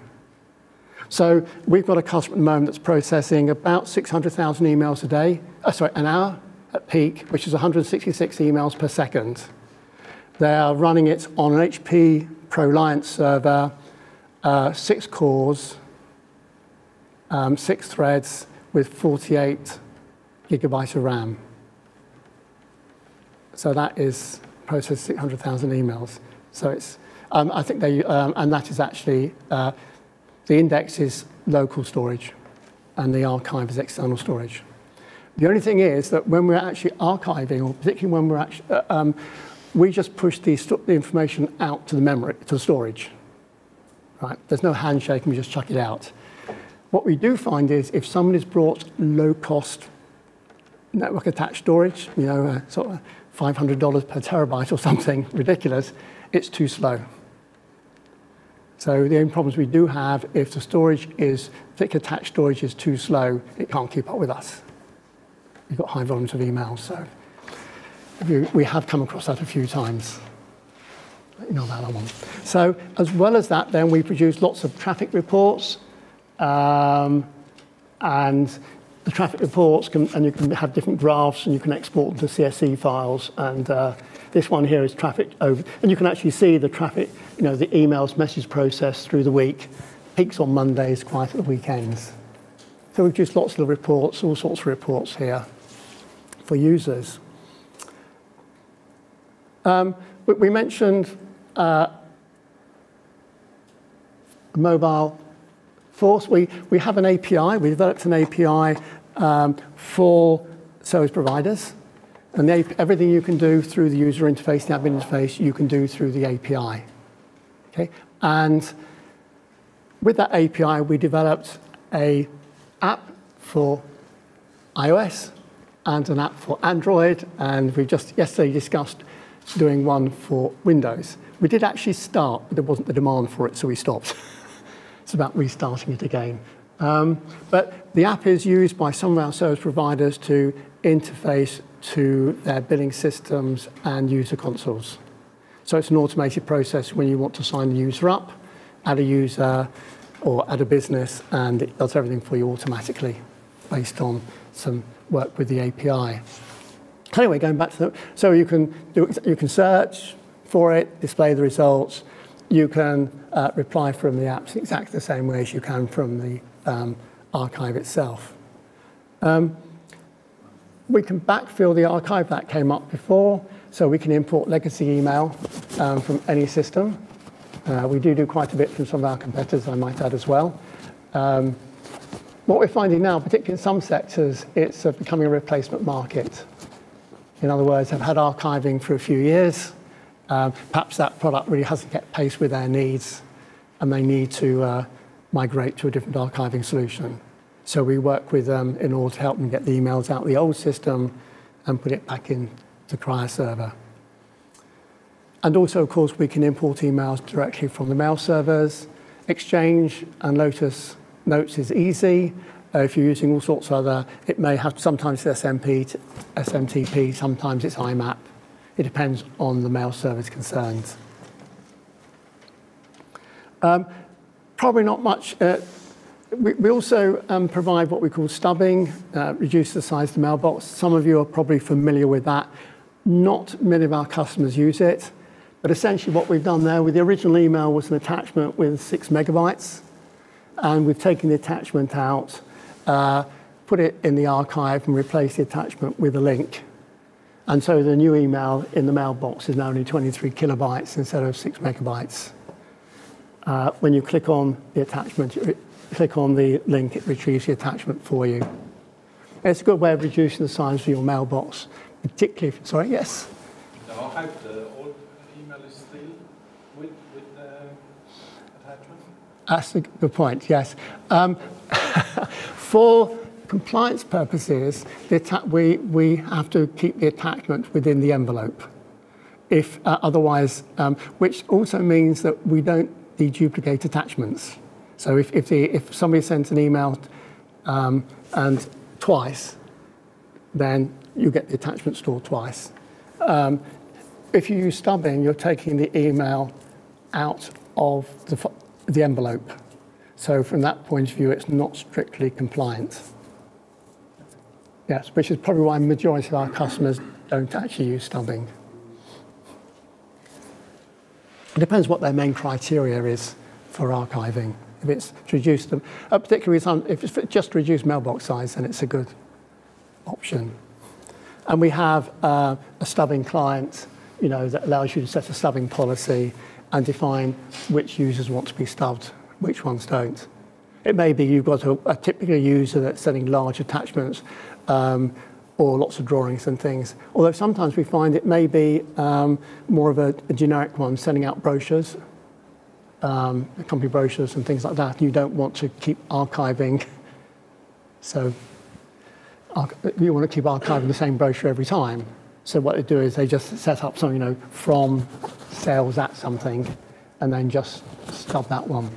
So we've got a customer at the moment that's processing about 600,000 emails a day, an hour at peak, which is 166 emails per second. They are running it on an HP ProLiant server, 6 cores, 6 threads with 48 gigabytes of RAM. So that is processed 600,000 emails. So it's, I think they, and that is actually, the index is local storage and the archive is external storage. The only thing is that when we're actually archiving, or particularly when we're actually, we just push the information out to the memory, to the storage. Right? There's no handshake, and we just chuck it out. What we do find is if somebody's brought low-cost network attached storage, you know, sort of $500 per terabyte or something ridiculous, it's too slow. So the only problems we do have, if the storage is, thick attached storage is too slow, it can't keep up with us. We've got high volumes of emails, so we have come across that a few times. You know about that one. So as well as that, then we produce lots of traffic reports, and the traffic reports and you can have different graphs, and you can export them to CSV files. And this one here is traffic over, and you can actually see the traffic, you know, the emails, message process through the week, peaks on Mondays, quiet at the weekends. So we produce lots of reports, all sorts of reports here for users. We mentioned mobile force. We have an API. We developed an API for service providers. And everything you can do through the user interface, the admin interface, you can do through the API. Okay? And with that API, we developed an app for iOS and an app for Android. And we just yesterday discussed doing one for Windows. We did actually start, but there wasn't the demand for it, so we stopped. It's about restarting it again. But the app is used by some of our service providers to interface to their billing systems and user consoles. So it's an automated process when you want to sign the user up, add a user, or add a business, and it does everything for you automatically based on some work with the API. Anyway, going back to the, so you can search for it, display the results. You can reply from the apps exactly the same way as you can from the archive itself. We can backfill the archive that came up before, so we can import legacy email from any system. We do quite a bit from some of our competitors, I might add as well. What we're finding now, particularly in some sectors, it's becoming a replacement market. In other words, they've had archiving for a few years. Perhaps that product really hasn't kept pace with their needs, and they need to migrate to a different archiving solution. So we work with them in order to help them get the emails out of the old system and put it back into Cryoserver. And also, of course, we can import emails directly from the mail servers. Exchange and Lotus Notes is easy. If you're using all sorts of other, it may have, sometimes it's SMTP, sometimes it's IMAP. It depends on the mail service concerned. Probably not much. We also provide what we call stubbing, reduce the size of the mailbox. Some of you are probably familiar with that. Not many of our customers use it. But essentially what we've done there with the original email was an attachment with 6 megabytes. And we've taken the attachment out, put it in the archive and replaced the attachment with a link. And so the new email in the mailbox is now only 23 kilobytes instead of 6 megabytes. When you click on the attachment, click on the link, it retrieves the attachment for you. It's a good way of reducing the size of your mailbox, particularly if, sorry, yes?
The archive, the old email is still with the attachment?
That's a good point, yes. For compliance purposes, we have to keep the attachment within the envelope. If otherwise, which also means that we don't deduplicate attachments. So if somebody sends an email and twice, then you get the attachment stored twice. if you use stubbing, you're taking the email out of the envelope. So from that point of view, it's not strictly compliant. Yes, which is probably why the majority of our customers don't actually use stubbing. It depends what their main criteria is for archiving. If it's to reduce them, particularly if it's just to reduce mailbox size, then it's a good option. And we have a stubbing client, that allows you to set a stubbing policy and define which users want to be stubbed, which ones don't. It may be you've got a typical user that's sending large attachments or lots of drawings and things. Although sometimes we find it may be more of a generic one, sending out brochures, company brochures and things like that. You don't want to keep archiving. So you want to keep archiving the same brochure every time. So what they do is they just set up something, from sales at something, and then just stub that one.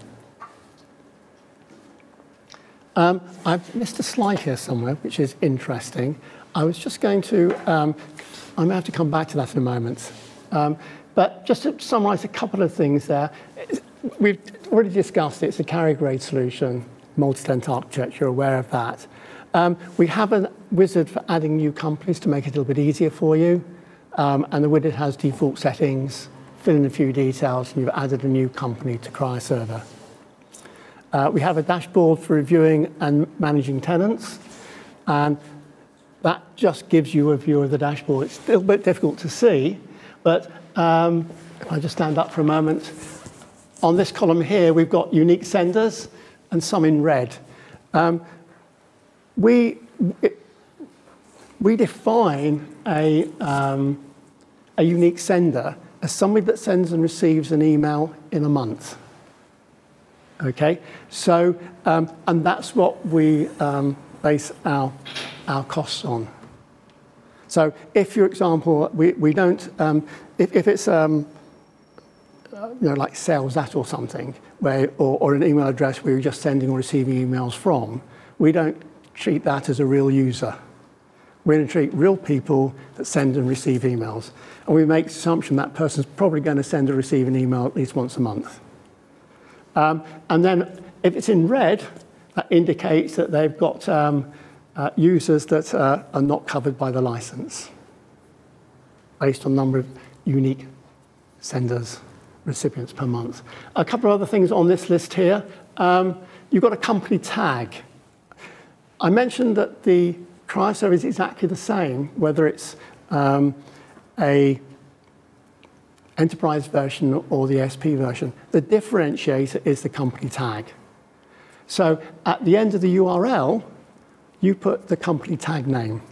I've missed a slide here somewhere, which is interesting. I was just going to, I may have to come back to that in a moment. But just to summarize a couple of things there, we've already discussed it's a carrier grade solution, multi-tenant architecture, you're aware of that. We have a wizard for adding new companies to make it a little bit easier for you. And the wizard has default settings, fill in a few details, and you've added a new company to Cryoserver. We have a dashboard for reviewing and managing tenants, and that just gives you a view of the dashboard. It's still a bit difficult to see, but if I just stand up for a moment, on this column here, we've got unique senders and some in red. We define a unique sender as somebody that sends and receives an email in a month. Okay, so, and that's what we base our costs on. So if, for example, we don't, if it's, like sales at or something, or an email address where you're just sending or receiving emails from, we don't treat that as a real user. We're going to treat real people that send and receive emails. And we make the assumption that person's probably going to send or receive an email at least once a month. And then if it's in red, that indicates that they've got users that are not covered by the license based on number of unique senders, recipients per month. A couple of other things on this list here. You've got a company tag. I mentioned that the Cryoserver is exactly the same, whether it's a enterprise version or the SP version. The differentiator is the company tag. So at the end of the URL, you put the company tag name.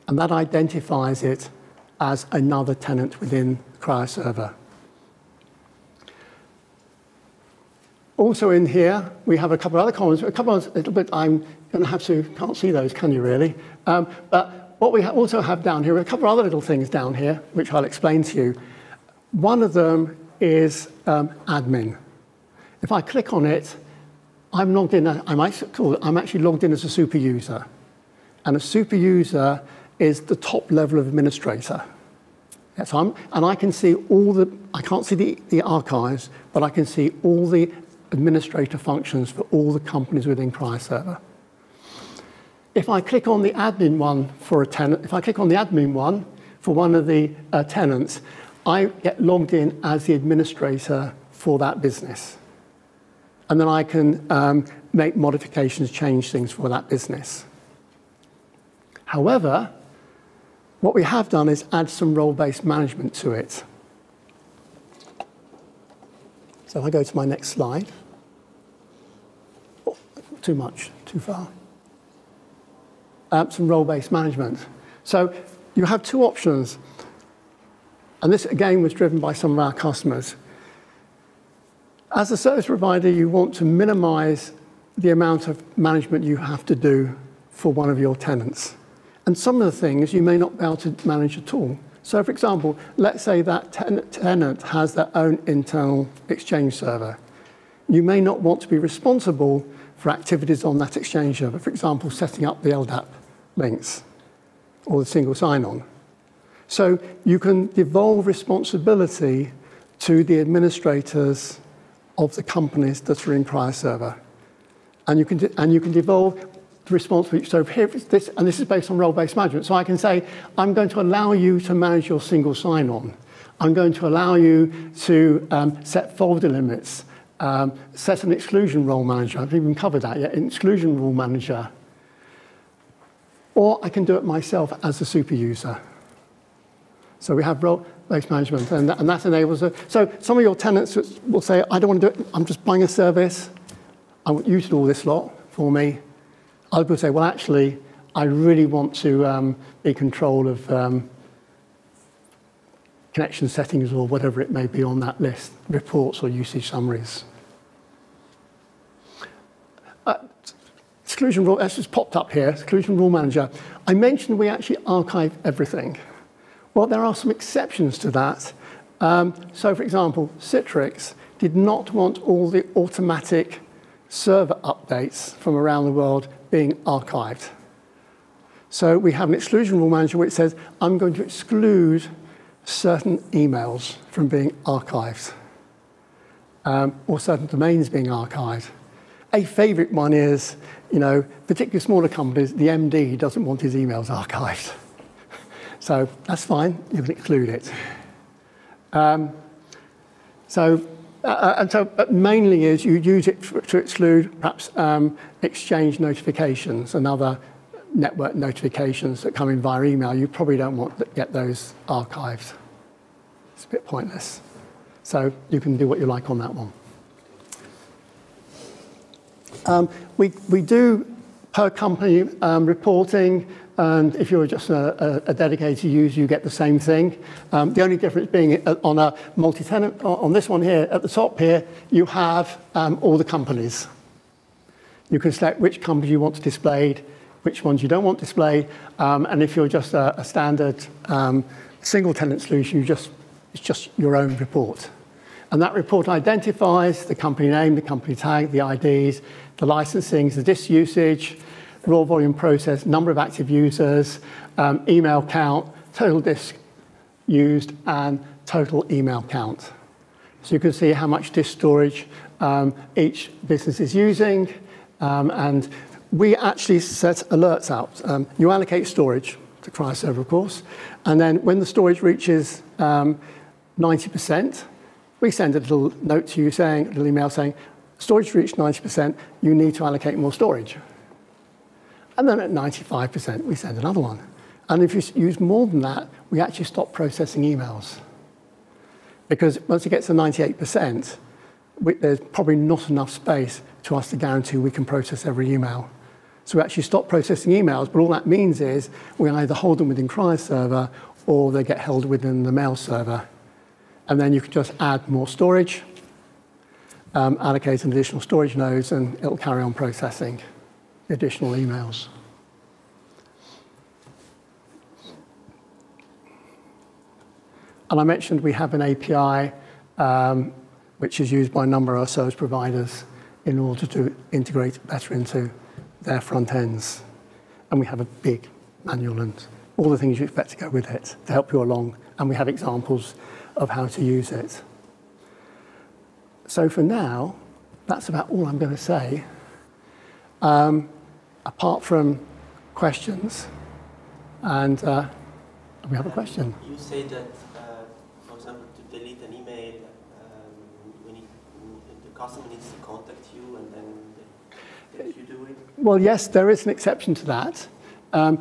And that identifies it as another tenant within Cryoserver. Also in here, we have a couple of other columns. A couple of a little bit, I'm going to have to, can't see those, can you really? But what we also have down here, a couple of other little things down here, which I'll explain to you. One of them is admin. If I click on it, I'm logged in, I'm actually logged in as a super user. And a super user is the top level of administrator. Yeah, so and I can see all the, I can't see the archives, but I can see all the administrator functions for all the companies within Cryoserver. If I click on the admin one for a tenant, if I click on the admin one for one of the tenants, I get logged in as the administrator for that business. And then I can make modifications, change things for that business. However, what we have done is add some role-based management to it. So if I go to my next slide. Oh, too much, too far. Some role-based management. So you have two options. And this, again, was driven by some of our customers. As a service provider, you want to minimize the amount of management you have to do for one of your tenants. And some of the things you may not be able to manage at all. So, for example, let's say that tenant has their own internal Exchange server. You may not want to be responsible for activities on that Exchange server, for example, setting up the LDAP links or the single sign-on. So you can devolve responsibility to the administrators of the companies that are in Cryoserver. And you can devolve the responsibility. So here this, and this is based on role-based management. So I can say, I'm going to allow you to manage your single sign-on. I'm going to allow you to set folder limits, set an exclusion role manager. I haven't even covered that yet, an exclusion rule manager. Or I can do it myself as a super user. So we have role-based management, and that enables it. So some of your tenants will say, I don't want to do it, I'm just buying a service. I want you to do all this lot for me. Others will say, well, actually, I really want to be in control of connection settings or whatever it may be on that list, reports or usage summaries. Exclusion rule, that's just popped up here, exclusion rule manager. I mentioned we actually archive everything. Well, there are some exceptions to that. So, for example, Citrix did not want all the automatic server updates from around the world being archived. So we have an exclusion rule manager which says, I'm going to exclude certain emails from being archived, or certain domains being archived. A favorite one is, particularly smaller companies, the MD doesn't want his emails archived. So that's fine, you can exclude it. But mainly is you use it to exclude perhaps Exchange notifications and other network notifications that come in via email. You probably don't want to get those archived. It's a bit pointless. So you can do what you like on that one. We do per company reporting, and if you're just a dedicated user, you get the same thing. The only difference being on a multi-tenant, on this one here, at the top here, you have all the companies. You can select which companies you want to display, which ones you don't want displayed, and if you're just a standard single tenant solution, it's just your own report. And that report identifies the company name, the company tag, the IDs, the licensings, the disk usage, raw volume process, number of active users, email count, total disk used, and total email count. So you can see how much disk storage each business is using, and we actually set alerts out. You allocate storage to Cryoserver, of course, and then when the storage reaches 90%, we send a little note to you saying, a little email saying, storage reached 90%, you need to allocate more storage. And then at 95%, we send another one. And if you use more than that, we actually stop processing emails. Because once it gets to 98%, there's probably not enough space to us to guarantee we can process every email. So we actually stop processing emails, but all that means is we either hold them within Cryoserver or they get held within the mail server. And then you can just add more storage, allocate an additional storage nodes, and it'll carry on processing additional emails. And I mentioned we have an API which is used by a number of our service providers in order to integrate better into their front ends. And we have a big manual and all the things you expect to go with it to help you along. And we have examples of how to use it. So for now, that's about all I'm going to say. Apart from questions, and we have a question.
You say that, for example, to delete an email, the customer needs to contact you, and then you do it? Well,
yes, there is an exception to that.
My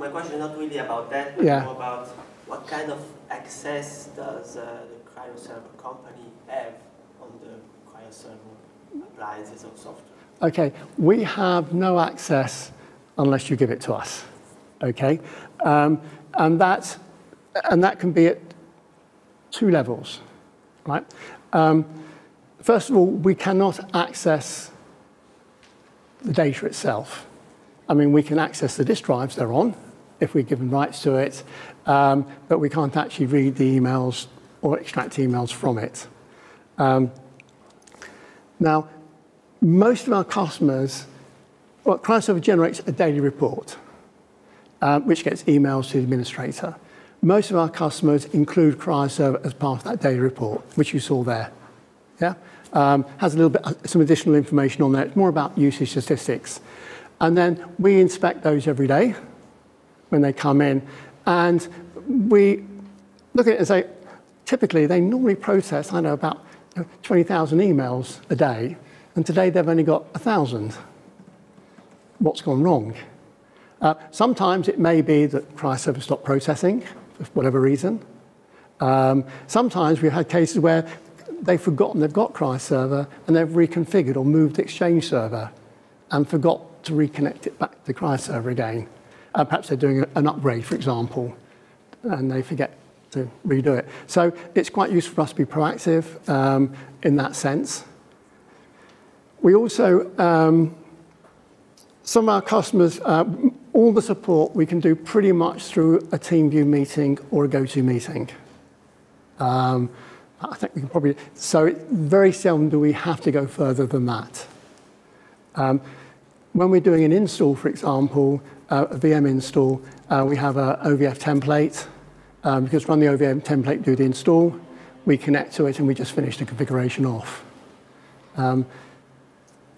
question is not really about that, but more about what kind of access does the Cryoserver company have on the Cryoserver appliances or software?
Okay, we have no access unless you give it to us. Okay, and that can be at two levels, right? First of all, we cannot access the data itself. I mean, we can access the disk drives they're on if we're given rights to it, but we can't actually read the emails or extract emails from it. Now, most of our customers, well, Cryoserver generates a daily report, which gets emails to the administrator. most of our customers include Cryoserver as part of that daily report, which you saw there. Yeah? Has a little bit, some additional information on there. It's more about usage statistics. And then we inspect those every day when they come in. And we look at it and say, typically they normally process, I know, about 20,000 emails a day. And today they've only got 1,000. What's gone wrong? Sometimes it may be that Cryoserver stopped processing for whatever reason. Sometimes we've had cases where they've forgotten they've got Cryoserver and they've reconfigured or moved the Exchange server and forgot to reconnect it back to Cryoserver again. Perhaps they're doing an upgrade, for example, and they forget to redo it. So it's quite useful for us to be proactive in that sense. We also, some of our customers, all the support we can do pretty much through a TeamView meeting or a go-to meeting. I think we can probably, so very seldom do we have to go further than that. When we're doing an install, for example, a VM install, we have an OVF template. Because run the OVM template, do the install, we connect to it, and we just finish the configuration off.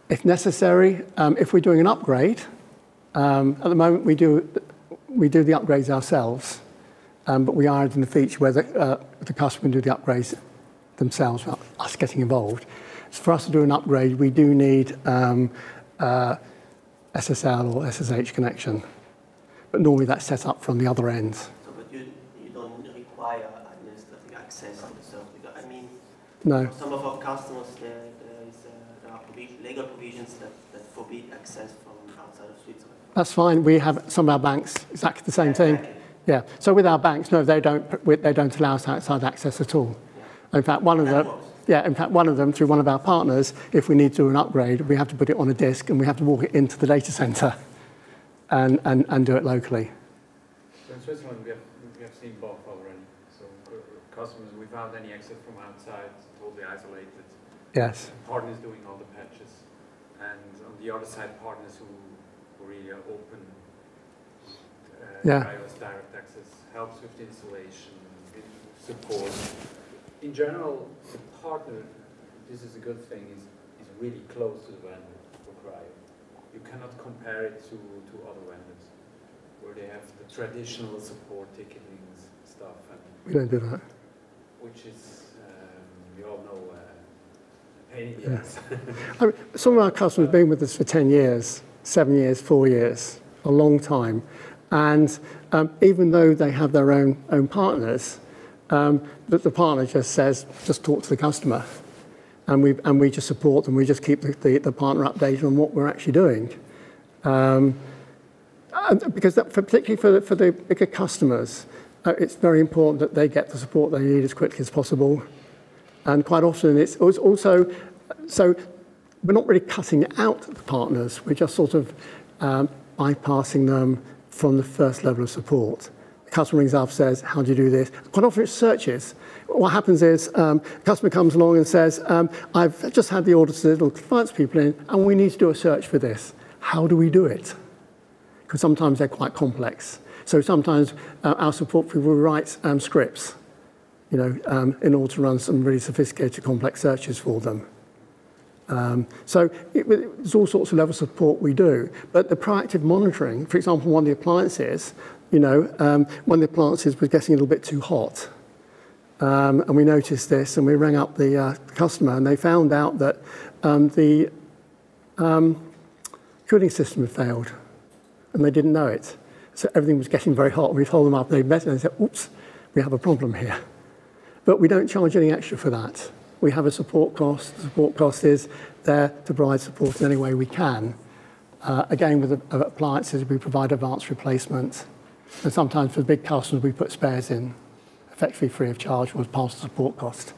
If necessary, if we're doing an upgrade, at the moment we do the upgrades ourselves, but we are adding the feature where the customer can do the upgrades themselves without us getting involved. So for us to do an upgrade, we do need SSL or SSH connection, but normally that's set up from the other end.
Administrative access to the server. I mean,
no.
For some of our customers, there are legal provisions that forbid access from outside of Switzerland.
That's fine. We have some of our banks exactly the same thing. Exactly. Yeah. So with our banks, no, they don't allow us outside access at all. Yeah. In fact, one of them, through one of our partners, if we need to do an upgrade, we have to put it on a disk and we have to walk it into the data center and do it locally.
So in Switzerland, we have seen both already. So customers without any access from outside, totally isolated.
Yes.
Partners doing all the patches. And on the other side, partners who really are open. Cryo's direct access helps with the installation, with support. In general, the partner, this is a good thing, is really close to the vendor for Cryo. You cannot compare it to other vendors, where they have the traditional support ticketing stuff. And
we don't do that.
Which is, we all know, a pain in the ass.
I mean, some of our customers have been with us for 10 years, 7 years, 4 years, a long time. And even though they have their own partners, the partner just says, just talk to the customer. And we just support them. We just keep the partner updated on what we're actually doing. Because particularly for the bigger customers, it's very important that they get the support they need as quickly as possible. And quite often it's also, so we're not really cutting out the partners. We're just sort of bypassing them from the first level of support. The customer rings up, says, how do you do this? Quite often it's searches. What happens is a customer comes along and says, I've just had the auditors or compliance people in, and we need to do a search for this. How do we do it? Because sometimes they're quite complex. So sometimes our support people will write scripts, in order to run some really sophisticated, complex searches for them. So there's all sorts of levels of support we do. But the proactive monitoring, for example, one of the appliances, one of the appliances was getting a little bit too hot. And we noticed this, and we rang up the customer, and they found out that the cooling system had failed, and they didn't know it. So everything was getting very hot. We told them up, they met, and they said, oops, we have a problem here. But we don't charge any extra for that. We have a support cost. The support cost is there to provide support in any way we can. Again, with appliances, we provide advanced replacement. And sometimes for big customers, we put spares in, effectively free of charge, was part of the support cost.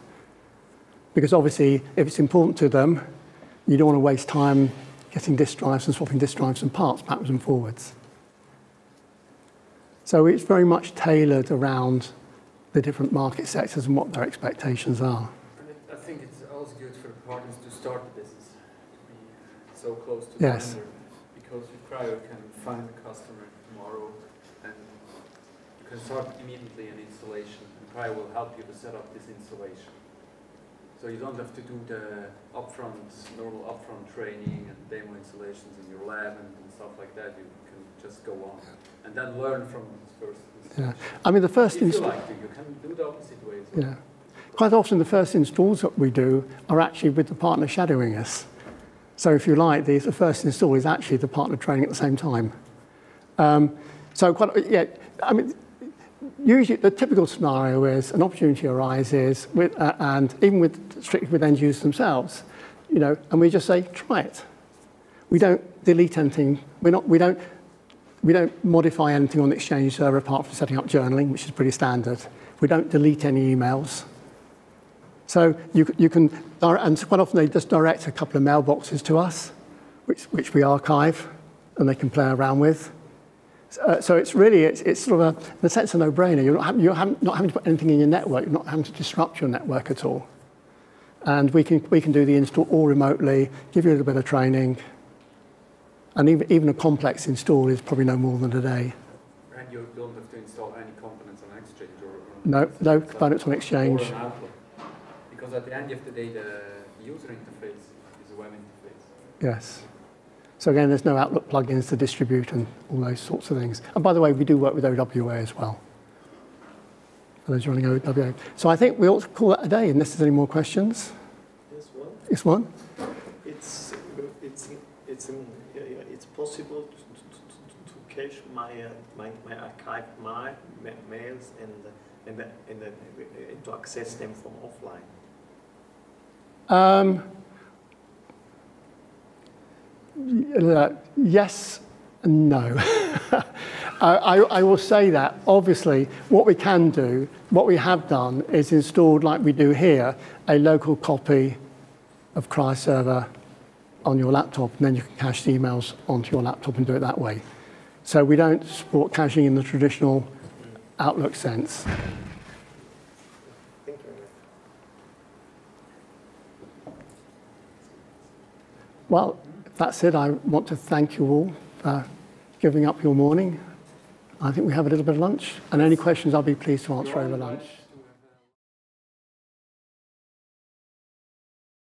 Because obviously, if it's important to them, you don't want to waste time getting disk drives and swapping disk drives and parts backwards and forwards. So it's very much tailored around the different market sectors and what their expectations are.
I think it's also good for the partners to start the business, to be so close to the vendor, because with Cryo you can find the customer tomorrow and you can start immediately an installation, and Cryo will help you to set up this installation. So you don't have to do the normal upfront training and demo installations in your lab and stuff like that. You can just go on and then learn from this first installation.
Yeah, I mean the first
if you like to, you can do the opposite way as well.
Yeah, quite often the first installs that we do are actually with the partner shadowing us. So if you like, the first install is actually the partner training at the same time. I mean, usually the typical scenario is an opportunity arises, and even strictly with end users themselves, you know, and we just say, try it. We don't delete anything. We don't modify anything on the Exchange server apart from setting up journaling, which is pretty standard. We don't delete any emails. So you can, and quite often they just direct a couple of mailboxes to us, which we archive, and they can play around with. So it's really, it's sort of in a sense, a no-brainer. You're not having to put anything in your network. You're not having to disrupt your network at all. And we can do the install all remotely, give you a little bit of training, and even a complex install is probably no more than a day.
And you don't have to install any components on Exchange
no components on Exchange.
Or an Outlook. Because at the end of the day, the user interface is a web interface.
Yes. So again, there's no Outlook plugins to distribute and all those sorts of things. And by the way, we do work with OWA as well, for those running OWA. So I think we ought to call that a day, unless there's any more questions.
Yes, one.
Yes, one.
It's possible to cache my archive mails and to access them from offline.
Yes and no. I will say that, obviously, what we can do, what we have done is installed, like we do here, a local copy of Cryoserver on your laptop, and then you can cache the emails onto your laptop and do it that way. So we don't support caching in the traditional Outlook sense.
Thank you.
Well, that's it. I want to thank you all for giving up your morning. I think we have a little bit of lunch. And any questions, I'll be pleased to answer over lunch.